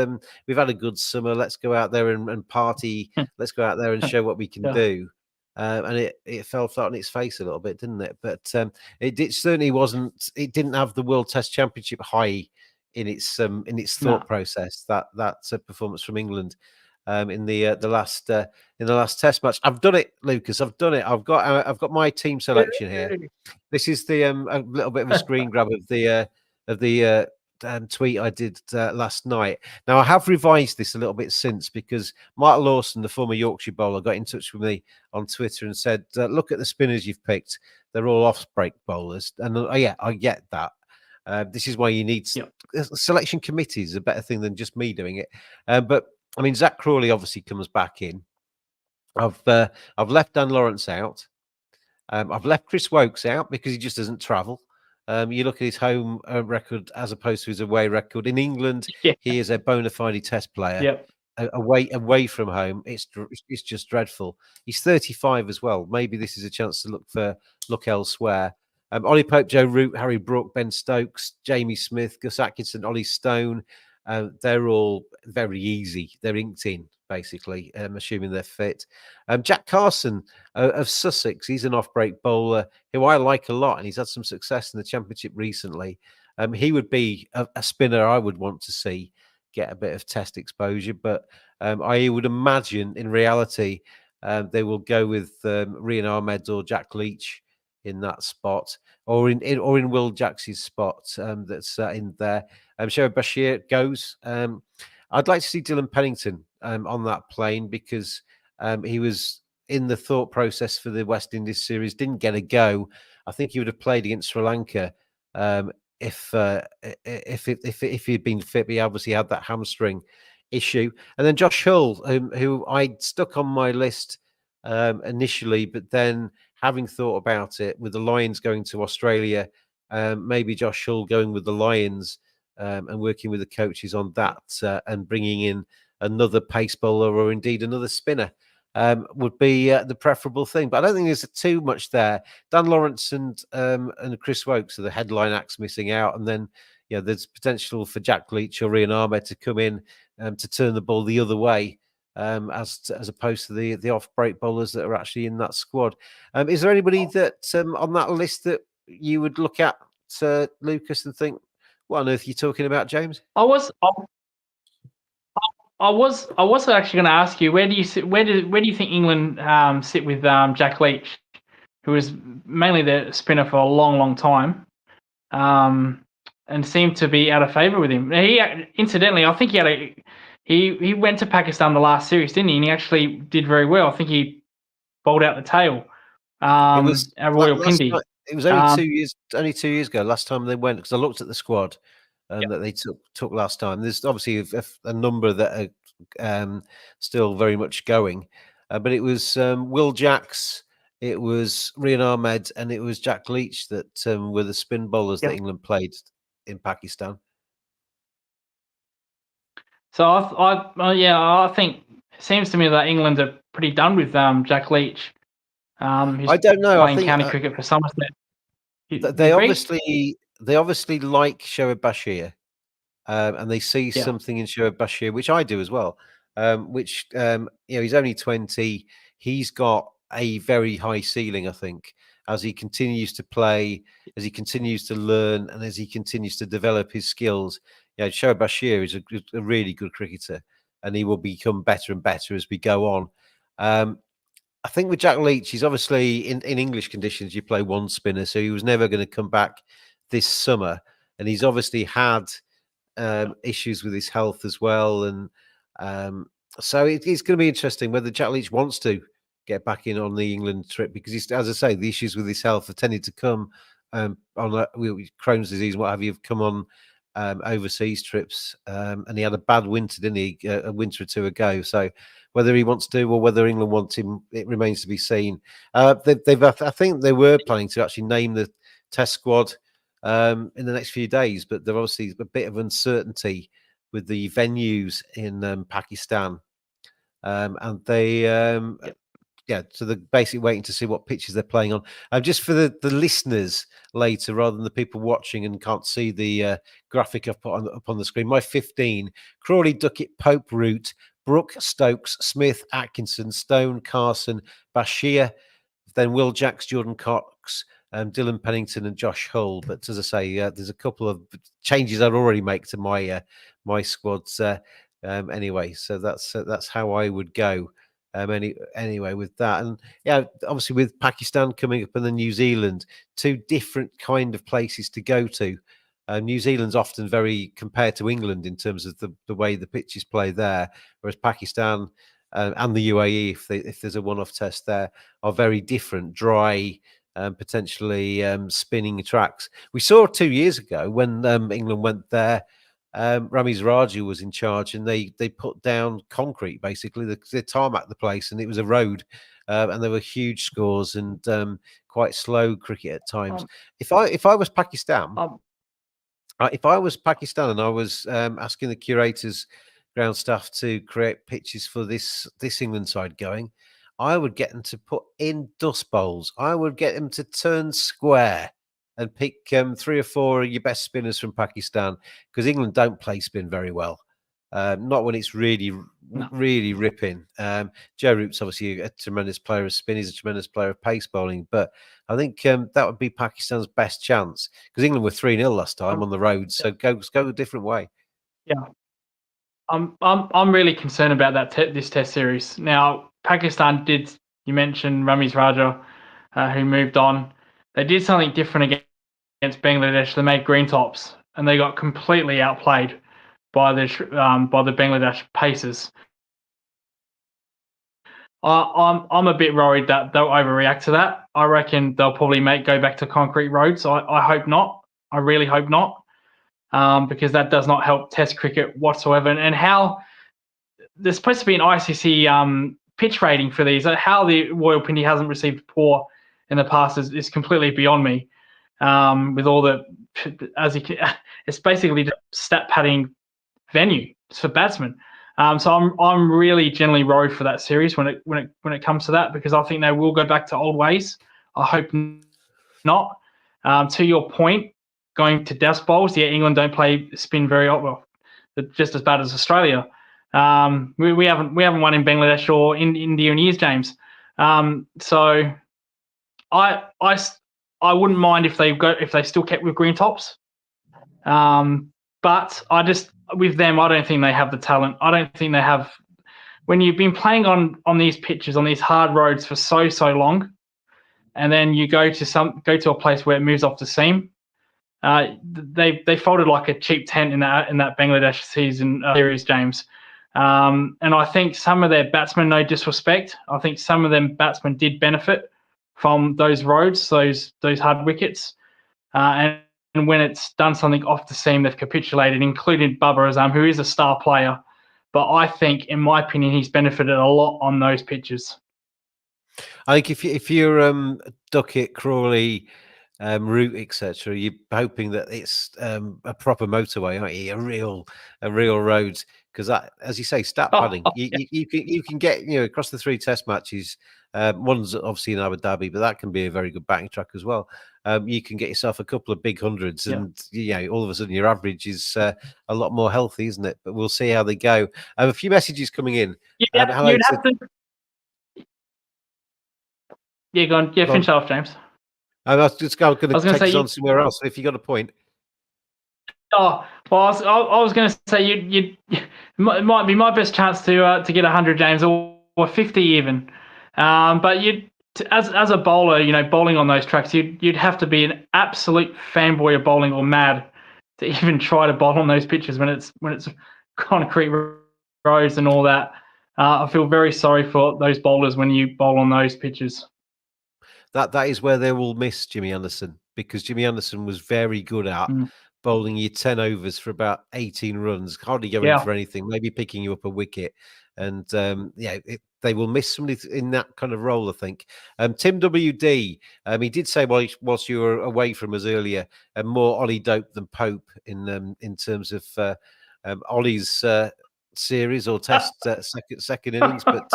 we've had a good summer. Let's go out there and party. Let's go out there and show what we can do. And it fell flat on its face a little bit, didn't it? But it certainly wasn't. It didn't have the World Test Championship high in its thought process. That performance from England. in the last Test match. I've done it, Lucas. I've done it. I've got my team selection here. This is the a little bit of a screen grab of the tweet I did last night. Now I have revised this a little bit since, because Mark Lawson, the former Yorkshire bowler, got in touch with me on Twitter and said, "Look at the spinners you've picked. They're all off-break bowlers." And yeah, I get that. This is why you need selection committees. A better thing than just me doing it. But I mean, Zach Crawley obviously comes back in. I've left Dan Lawrence out. I've left Chris Wokes out because he just doesn't travel. You look at his home record as opposed to his away record. In England, he is a bona fide Test player. Yep. Away from home, it's just dreadful. He's 35 as well. Maybe this is a chance to look elsewhere. Ollie Pope, Joe Root, Harry Brook, Ben Stokes, Jamie Smith, Gus Atkinson, Ollie Stone. They're all very easy. They're inked in, basically, assuming they're fit. Jack Carson of Sussex, he's an off-break bowler who I like a lot, and he's had some success in the Championship recently. He would be a spinner I would want to see get a bit of Test exposure, but I would imagine in reality they will go with Rian Ahmed or Jack Leach in that spot, or in Will Jacks's spot that's in there. Shoaib Bashir goes. I'd like to see Dylan Pennington on that plane, because he was in the thought process for the West Indies series, didn't get a go. I think he would have played against Sri Lanka if he'd been fit. But he obviously had that hamstring issue. And then Josh Hull, who I stuck on my list initially, but then having thought about it, with the Lions going to Australia, maybe Josh Hull going with the Lions and working with the coaches on that, and bringing in another pace bowler or indeed another spinner would be the preferable thing. But I don't think there's too much there. Dan Lawrence and Chris Wokes are the headline acts missing out, and then there's potential for Jack Leach or Rian Ahmed to come in to turn the ball the other way, as opposed to the off-break bowlers that are actually in that squad. Is there anybody that on that list that you would look at, Lucas, and think, what on earth are you talking about, James? I was actually going to ask you, where do you think England sit with Jack Leach, who was mainly the spinner for a long time, and seemed to be out of favour with him. He incidentally, I think he went to Pakistan the last series, didn't he? And he actually did very well. I think he bowled out the tail. It was at Royal Pindi. It was only 2 years ago. Last time they went, because I looked at the squad that they took last time. There's obviously a number that are still very much going, but it was Will Jacks, it was Rian Ahmed, and it was Jack Leach that were the spin bowlers that England played in Pakistan. So I think it seems to me that England are pretty done with Jack Leach. I don't know. Playing county cricket for Somerset. They obviously like Shoaib Bashir, and they see something in Shoaib Bashir, which I do as well. He's only 20. He's got a very high ceiling, I think, as he continues to play, as he continues to learn, and as he continues to develop his skills. Shoaib Bashir is a really good cricketer, and he will become better and better as we go on. I think with Jack Leach, he's obviously in English conditions, you play one spinner, so he was never going to come back this summer. And he's obviously had issues with his health as well. And so it's going to be interesting whether Jack Leach wants to get back in on the England trip, because he's, as I say, the issues with his health have tended to come on Crohn's disease and what have you, have come on overseas trips. And he had a bad winter, didn't he, a winter or two ago? So whether he wants to or whether England wants him, it remains to be seen. I think they were planning to actually name the Test squad in the next few days, but there's obviously a bit of uncertainty with the venues in Pakistan, and they so they're basically waiting to see what pitches they're playing on. Just for the listeners later, rather than the people watching and can't see the graphic up on the screen, my 15: Crawley, Duckett, Pope, Root, Brook, Stokes, Smith, Atkinson, Stone, Carson, Bashir, then Will Jacks, Jordan Cox, Dylan Pennington, and Josh Hull. But as I say, there's a couple of changes I'd already make to my squads Anyway, so that's how I would go. Anyway, with that, and yeah, obviously with Pakistan coming up and then New Zealand, two different kind of places to go to. New Zealand's often very compared to England in terms of the way the pitches play there, whereas Pakistan and the UAE, if there's a one-off test there, are very different, dry, potentially spinning tracks. We saw 2 years ago when England went there. Ramiz Raju was in charge, and they put down concrete, basically the tarmac the place, and it was a road, and there were huge scores and quite slow cricket at times. Um, If I was Pakistan, um, if I was Pakistan and I was asking the curators, ground staff to create pitches for this England side going, I would get them to put in dust bowls. I would get them to turn square and pick 3 or 4 of your best spinners from Pakistan, because England don't play spin very well. Not when it's really, no. really ripping. Joe Root's obviously a tremendous player of spin. He's a tremendous player of pace bowling. But I think that would be Pakistan's best chance, because England were 3-0 last time on the road. So go a different way. Yeah. I'm really concerned about that this test series. Now, Pakistan did, you mentioned Ramiz Raja, who moved on. They did something different against Bangladesh. They made green tops, and they got completely outplayed by the Bangladesh pacers. I'm a bit worried that they'll overreact to that. I reckon they'll probably go back to concrete roads. I hope not. I really hope not. Because that does not help Test cricket whatsoever. And how there's supposed to be an ICC pitch rating for these. How the Royal Pindy hasn't received poor in the past is completely beyond me. With all the, it's basically just stat padding venue for batsmen. So I'm really generally worried for that series when it comes to that, because I think they will go back to old ways. I hope not. To your point, going to dust bowls, yeah, England don't play spin very well, just as bad as Australia. We haven't won in Bangladesh or in India in years, James. So I wouldn't mind if they still kept with green tops. But with them, I don't think they have the talent. I don't think they have. When you've been playing on these pitches, on these hard roads for so long, and then you go to a place where it moves off the seam, they folded like a cheap tent in that Bangladesh series, James. And I think some of their batsmen, no disrespect, I think some of them batsmen did benefit from those roads, those hard wickets. And when it's done something off the seam, they've capitulated, including Babar Azam, who is a star player. But I think, in my opinion, he's benefited a lot on those pitches. I think if you're Duckett, Crawley, route, etc., you're hoping that it's a proper motorway, aren't you? A real road, because that, as you say, stat padding. You can get across the 3 test matches. One's obviously in Abu Dhabi, but that can be a very good batting track as well. You can get yourself a couple of big hundreds, and all of a sudden your average is a lot more healthy, isn't it? But we'll see how they go. A few messages coming in. Hello, you'd have to. Yeah, go on. Yeah, finish off, James. I was going to take us on somewhere else. If you got a point. Oh, well, I was going to say it might be my best chance to get 100, James, or 50 even. But as a bowler, bowling on those tracks, you'd have to be an absolute fanboy of bowling or mad to even try to bowl on those pitches when it's concrete roads and all that. I feel very sorry for those bowlers when you bowl on those pitches. That is where they will miss Jimmy Anderson, because Jimmy Anderson was very good at bowling you 10 overs for about 18 runs, hardly going for anything, maybe picking you up a wicket. And they will miss somebody in that kind of role, I think. Tim WD, he did say whilst you were away from us earlier, more Ollie Dope than Pope in terms of Ollie's series or test second innings, but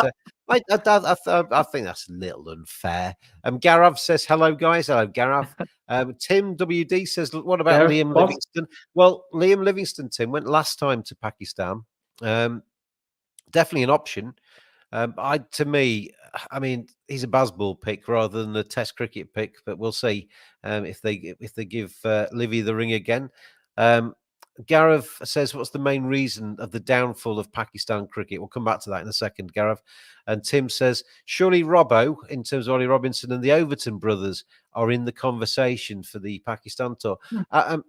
I think that's a little unfair. Garav says hello, guys. Hello, Garav. Tim WD says, what about Liam Livingston? Well, Liam Livingston, Tim, went last time to Pakistan. Definitely an option. To me, I mean, he's a Bazball pick rather than a Test cricket pick, but we'll see if they give Livy the ring again. Gareth says, what's the main reason of the downfall of Pakistan cricket? We'll come back to that in a second, Gareth. And Tim says, surely Robbo, in terms of Ollie Robinson and the Overton brothers, are in the conversation for the Pakistan tour.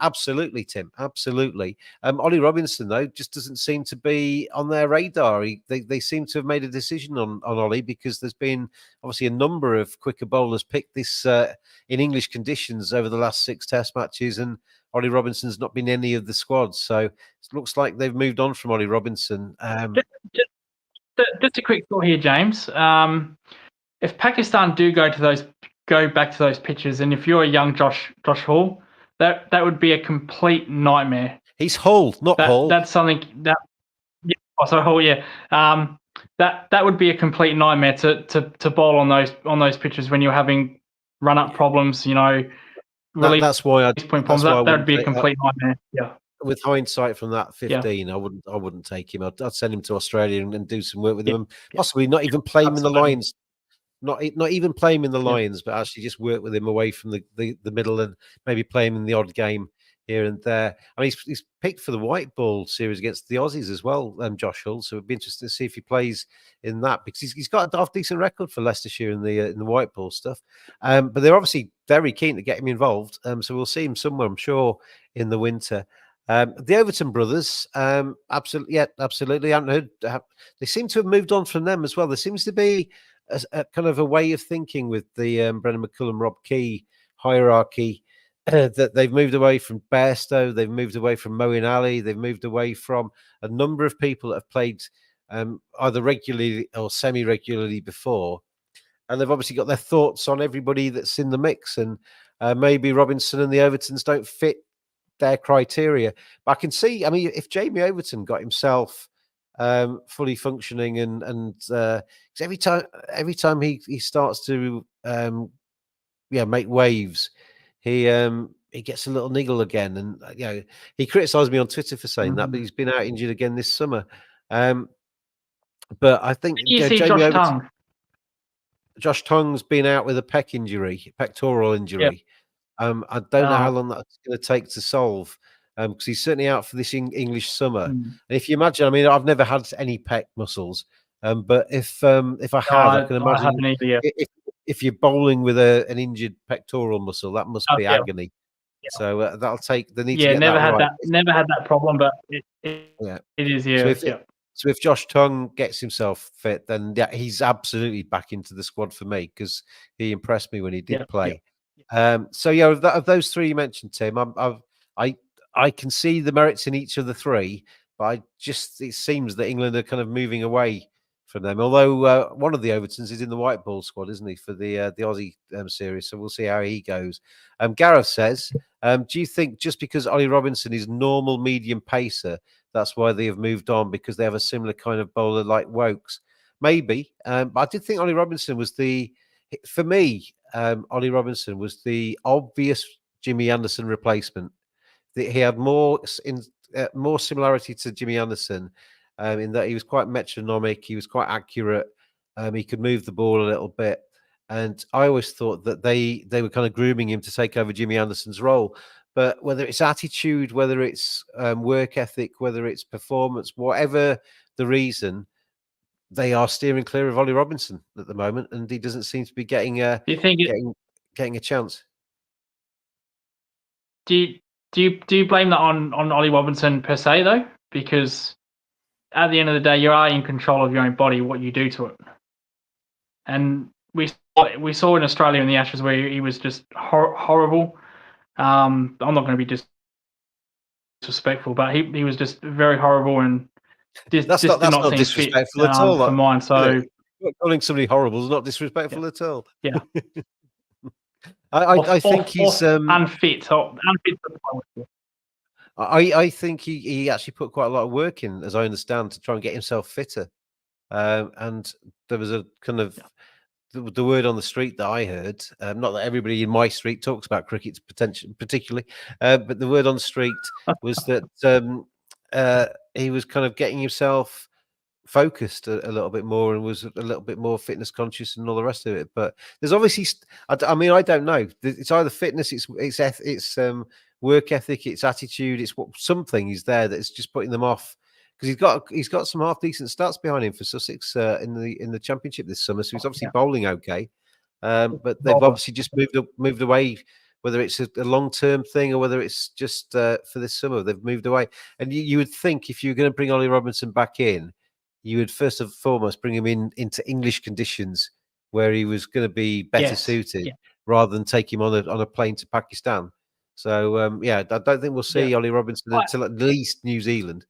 Absolutely, Tim. Absolutely. Ollie Robinson, though, just doesn't seem to be on their radar. They seem to have made a decision on Ollie because there's been obviously a number of quicker bowlers picked this in English conditions over the last 6 test matches, and Ollie Robinson's not been any of the squads. So it looks like they've moved on from Ollie Robinson. Just a quick thought here, James. If Pakistan do go back to those pitches, and if you're a young Josh Hall, that would be a complete nightmare. He's Hull, not Hall. That's something that. Yeah, sorry, Hall. Yeah. That would be a complete nightmare to bowl on those pitches when you're having run up problems. That's why that would be a complete nightmare. Yeah. With hindsight from that 15, I wouldn't take him. I'd send him to Australia and do some work with him, and possibly not even play him in the Lions. Not even play him in the Lions, but actually just work with him away from the middle and maybe play him in the odd game here and there. I mean, he's picked for the white ball series against the Aussies as well, Josh Hull. So it'd be interesting to see if he plays in that, because he's got a half decent record for Leicestershire in the white ball stuff. But they're obviously very keen to get him involved. So we'll see him somewhere, I'm sure, in the winter. The Overton brothers, absolutely. I haven't heard. They seem to have moved on from them as well. There seems to be a kind of a way of thinking with the Brendan McCullum, Rob Key hierarchy, that they've moved away from Bairstow, they've moved away from Moeen Ali, they've moved away from a number of people that have played either regularly or semi-regularly before, and they've obviously got their thoughts on everybody that's in the mix, and maybe Robinson and the Overtons don't fit their criteria. But I can see, I mean, if Jamie Overton got himself fully functioning and every time he starts to make waves, he gets a little niggle again, and he criticised me on Twitter for saying that, but he's been out injured again this summer. But I think you see Jamie Josh Tongue. Josh Tongue's been out with a pectoral injury. I don't know how long that's going to take to solve, because he's certainly out for this English summer. And if you imagine, I mean, I've never had any pec muscles, but if I had, I can imagine if you're bowling with an injured pectoral muscle, that must be agony. Yeah. So that'll take. They need to get never that had right. Never had that problem, but it is. Yeah. So if Josh Tongue gets himself fit, then he's absolutely back into the squad for me, because he impressed me when he did play. So of those three you mentioned, Tim, I can see the merits in each of the three, but it seems that England are kind of moving away from them. Although one of the Overtons is in the white ball squad, isn't he, for the Aussie series? So we'll see how he goes. Gareth says, do you think just because Ollie Robinson is normal medium pacer, that's why they have moved on, because they have a similar kind of bowler like Wokes? Maybe, but I did think Ollie Robinson was for me, Ollie Robinson was the obvious Jimmy Anderson replacement. He had more similarity to Jimmy Anderson in that he was quite metronomic, he was quite accurate, he could move the ball a little bit, and I always thought that they were kind of grooming him to take over Jimmy Anderson's role. But whether it's attitude, whether it's work ethic, whether it's performance, whatever the reason, they are steering clear of Ollie Robinson at the moment, and he doesn't seem to be getting getting a chance. Do you blame that on Ollie Robinson per se, though? Because at the end of the day, you are in control of your own body, what you do to it. And we saw in Australia in the Ashes where he was just horrible. I'm not going to be disrespectful, but he was just very horrible, and that's not disrespectful at all. For mine, so calling somebody horrible is not disrespectful at all. Yeah. I think he's unfit. I think he actually put quite a lot of work in, as I understand, to try and get himself fitter. And there was a kind of the word on the street that I heard, not that everybody in my street talks about cricket particularly, but the word on the street was that he was kind of getting himself focused a little bit more and was a little bit more fitness conscious and all the rest of it. But there's obviously, I mean, I don't know. It's either fitness, it's work ethic, it's attitude, it's something is there that's just putting them off. Because he's got some half decent stats behind him for Sussex in the Championship this summer, so he's obviously bowling okay. But they've obviously just moved away. Whether it's a long-term thing or whether it's just for this summer, they've moved away. And you would think if you were going to bring Ollie Robinson back in, you would first and foremost bring him into English conditions where he was going to be better suited, rather than take him on a plane to Pakistan. So I don't think we'll see Ollie Robinson until at least New Zealand.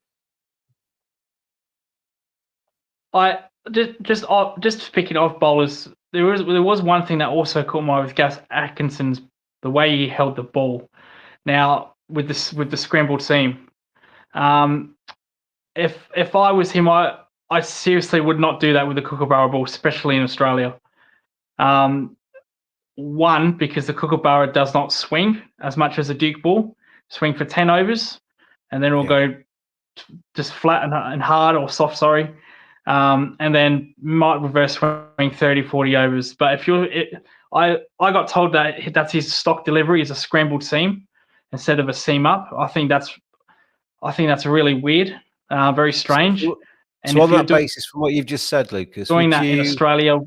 I just speaking of bowlers, there was one thing that also caught my eye with Gus Atkinson's, the way he held the ball. Now with the scrambled seam, if I was him, I seriously would not do that with the Kookaburra ball, especially in Australia. One, because the Kookaburra does not swing as much as a Duke ball. Swing for 10 overs, and then it'll go just flat and hard or soft. Sorry. And then might reverse swing 30, 40 overs. But I got told that that's his stock delivery is a scrambled seam instead of a seam up. I think that's really weird, very strange. And so on that basis, from what you've just said, Lucas, doing that in Australia,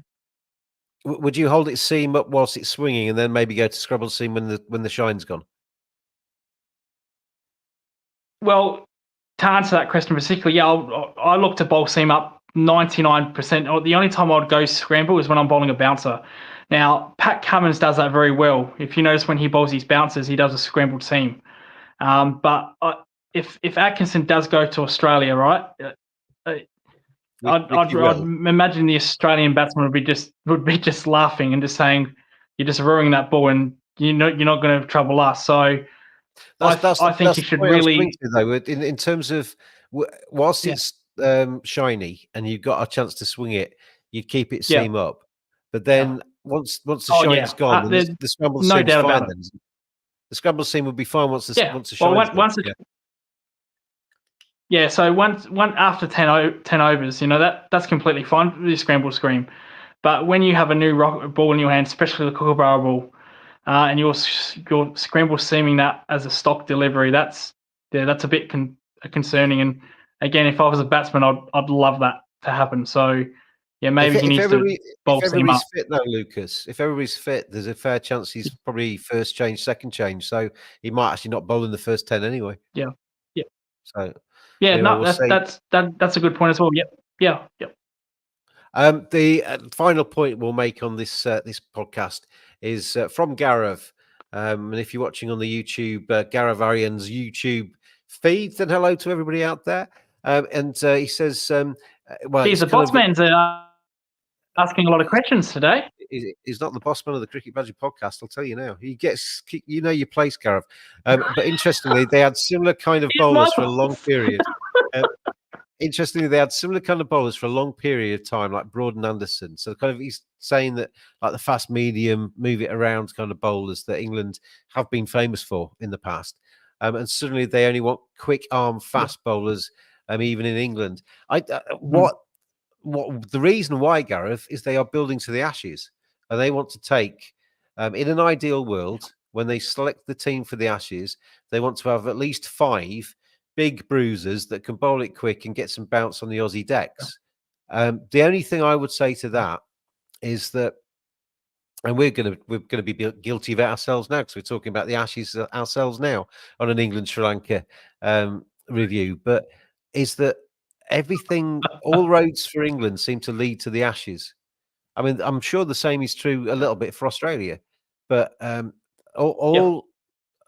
would you hold it seam up whilst it's swinging, and then maybe go to scrabble seam when the shine's gone? Well, to answer that question particularly, I look to bowl seam up 99%. The only time I'd go scramble is when I'm bowling a bouncer. Now, Pat Cummins does that very well. If you notice when he bowls his bouncers, he does a scrambled seam. But if Atkinson does go to Australia, right, I'd imagine the Australian batsman would be just laughing and just saying, "You're just ruining that ball, and you're not going to have trouble us." So I think you should really, though, in terms of whilst it's shiny and you've got a chance to swing it, you'd keep it seam up. But then once the shine's gone, the scramble seam's fine. Then the scramble seam would be fine once the shine's gone. So once after 10 overs, that's completely fine with the scramble scream. But when you have a new ball in your hand, especially the Kookaburra ball, and you're scramble seaming that as a stock delivery, that's a bit concerning. And again, if I was a batsman, I'd love that to happen. So maybe he needs to bowl seam up. Fit though, Lucas. If everybody's fit, there's a fair chance he's probably first change, second change. So he might actually not bowl in the first 10 anyway. Yeah. So that's a good point as well. Yep. The final point we'll make on this podcast is from Gaurav. And if you're watching on the YouTube, Gaurav Aryan's YouTube feed, then hello to everybody out there. And he says, well, the boss man's asking a lot of questions today. He's not the boss man of the Cricket Badger podcast, I'll tell you now. He gets, your place, Gaurav. But interestingly, they had similar kind of bowlers for a long period. Interestingly, they had similar kind of bowlers for a long period of time, like Broad and Anderson. So kind of he's saying that like the fast medium, move it around kind of bowlers that England have been famous for in the past. And suddenly they only want quick arm, fast bowlers, even in England. What the reason why, Gareth, is they are building to the Ashes, and they want to take, in an ideal world, when they select the team for the Ashes, they want to have at least 5 big bruisers that can bowl it quick and get some bounce on the Aussie decks. The only thing I would say to that is that, and we're going to be guilty of it ourselves now because we're talking about the Ashes ourselves now on an England Sri Lanka review, but is that everything, all roads for England seem to lead to the Ashes. I mean, I'm sure the same is true a little bit for Australia, but all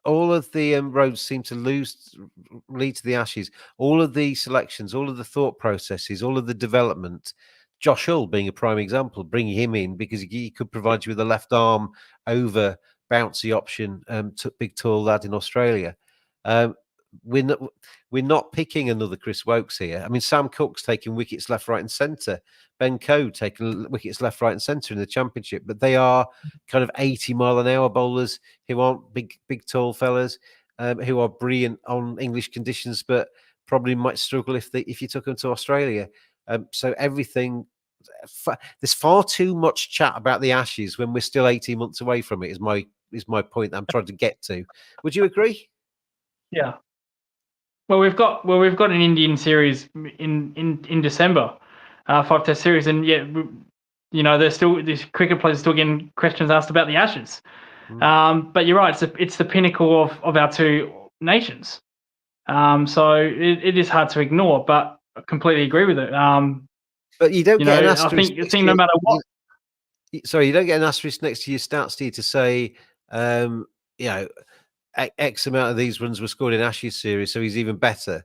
of the roads seem to lead to the Ashes. All of the selections, all of the thought processes, all of the development. Josh Hull being a prime example, bringing him in because he could provide you with a left arm over bouncy option, big tall lad in Australia. We're not picking another Chris Wokes here. I mean, Sam Cook's taking wickets left, right, and centre. Ben Coe taking wickets left, right, and centre in the Championship. But they are kind of 80-mile-an-hour bowlers who aren't big, tall fellas, who are brilliant on English conditions, but probably might struggle if you took them to Australia. So everything. There's far too much chat about the Ashes when we're still 18 months away from it. Is my point I'm trying to get to. Would you agree? Yeah. Well, we've got an Indian series in December, 5-test series, and yet there's still these cricket players still getting questions asked about the Ashes. But you're right; it's the pinnacle of our two nations. So it is hard to ignore, but I completely agree with it. But you don't get an I asterisk think next to no your, matter what. sorry, you don't get an asterisk next to your stats, do you, to say, um, you know, X amount of these runs were scored in Ashes series, so he's even better.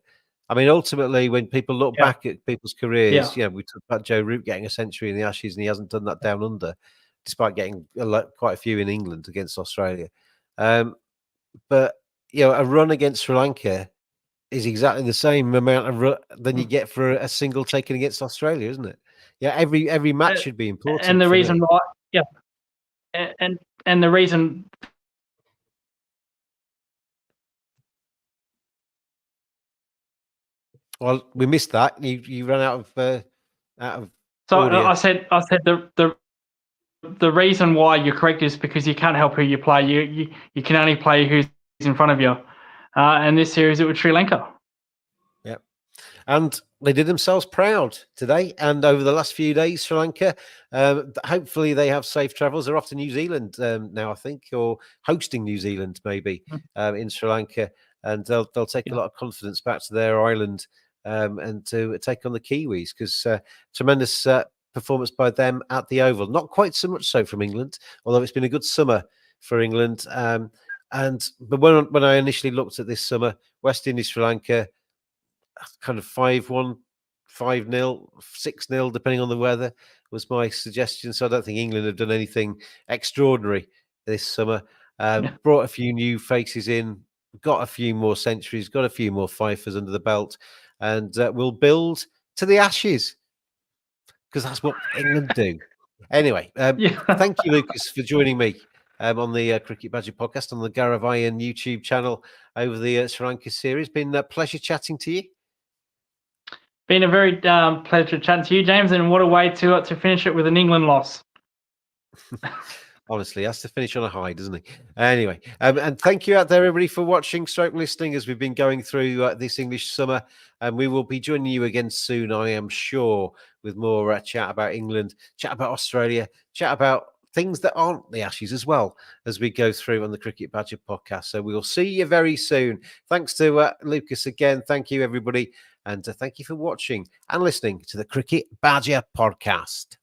I mean, ultimately, when people look Yeah. back at people's careers, Yeah. we talked about Joe Root getting a century in the Ashes, and he hasn't done that down under, despite getting quite a few in England against Australia. But a run against Sri Lanka is exactly the same amount of than you get for a single taken against Australia, isn't it? Yeah, every match should be important. And the for reason me. why, yeah, and the reason. Well, we missed that. You ran out of So audio. I said the reason why you're correct is because you can't help who you play. You can only play who's in front of you. And this series, it was Sri Lanka. Yep. And they did themselves proud today and over the last few days, Sri Lanka. Hopefully they have safe travels. They're off to New Zealand now, I think, or hosting New Zealand maybe in Sri Lanka. And they'll take a lot of confidence back to their island and to take on the Kiwis, because tremendous performance by them at the Oval. Not quite so much so from England, although it's been a good summer for England. But when I initially looked at this summer, West Indies, Sri Lanka, kind of 5-1, 5-0, 6-0, depending on the weather, was my suggestion. So I don't think England have done anything extraordinary this summer. Brought a few new faces in, got a few more centuries, got a few more fifers under the belt, and we'll build to the Ashes, because that's what England do. Anyway, thank you, Lucas, for joining me on the Cricket Badger podcast on the Garavayan YouTube channel over the Sri Lanka series. Been a pleasure chatting to you. Been a very pleasure chatting to you, James, and what a way to finish it with an England loss. Honestly, has to finish on a high, doesn't he? Anyway, and thank you out there, everybody, for watching, stroke listening, as we've been going through this English summer. And we will be joining you again soon, I am sure, with more chat about England, chat about Australia, chat about things that aren't the Ashes as well, as we go through on the Cricket Badger podcast. So we will see you very soon. Thanks to Lucas again. Thank you, everybody. And thank you for watching and listening to the Cricket Badger podcast.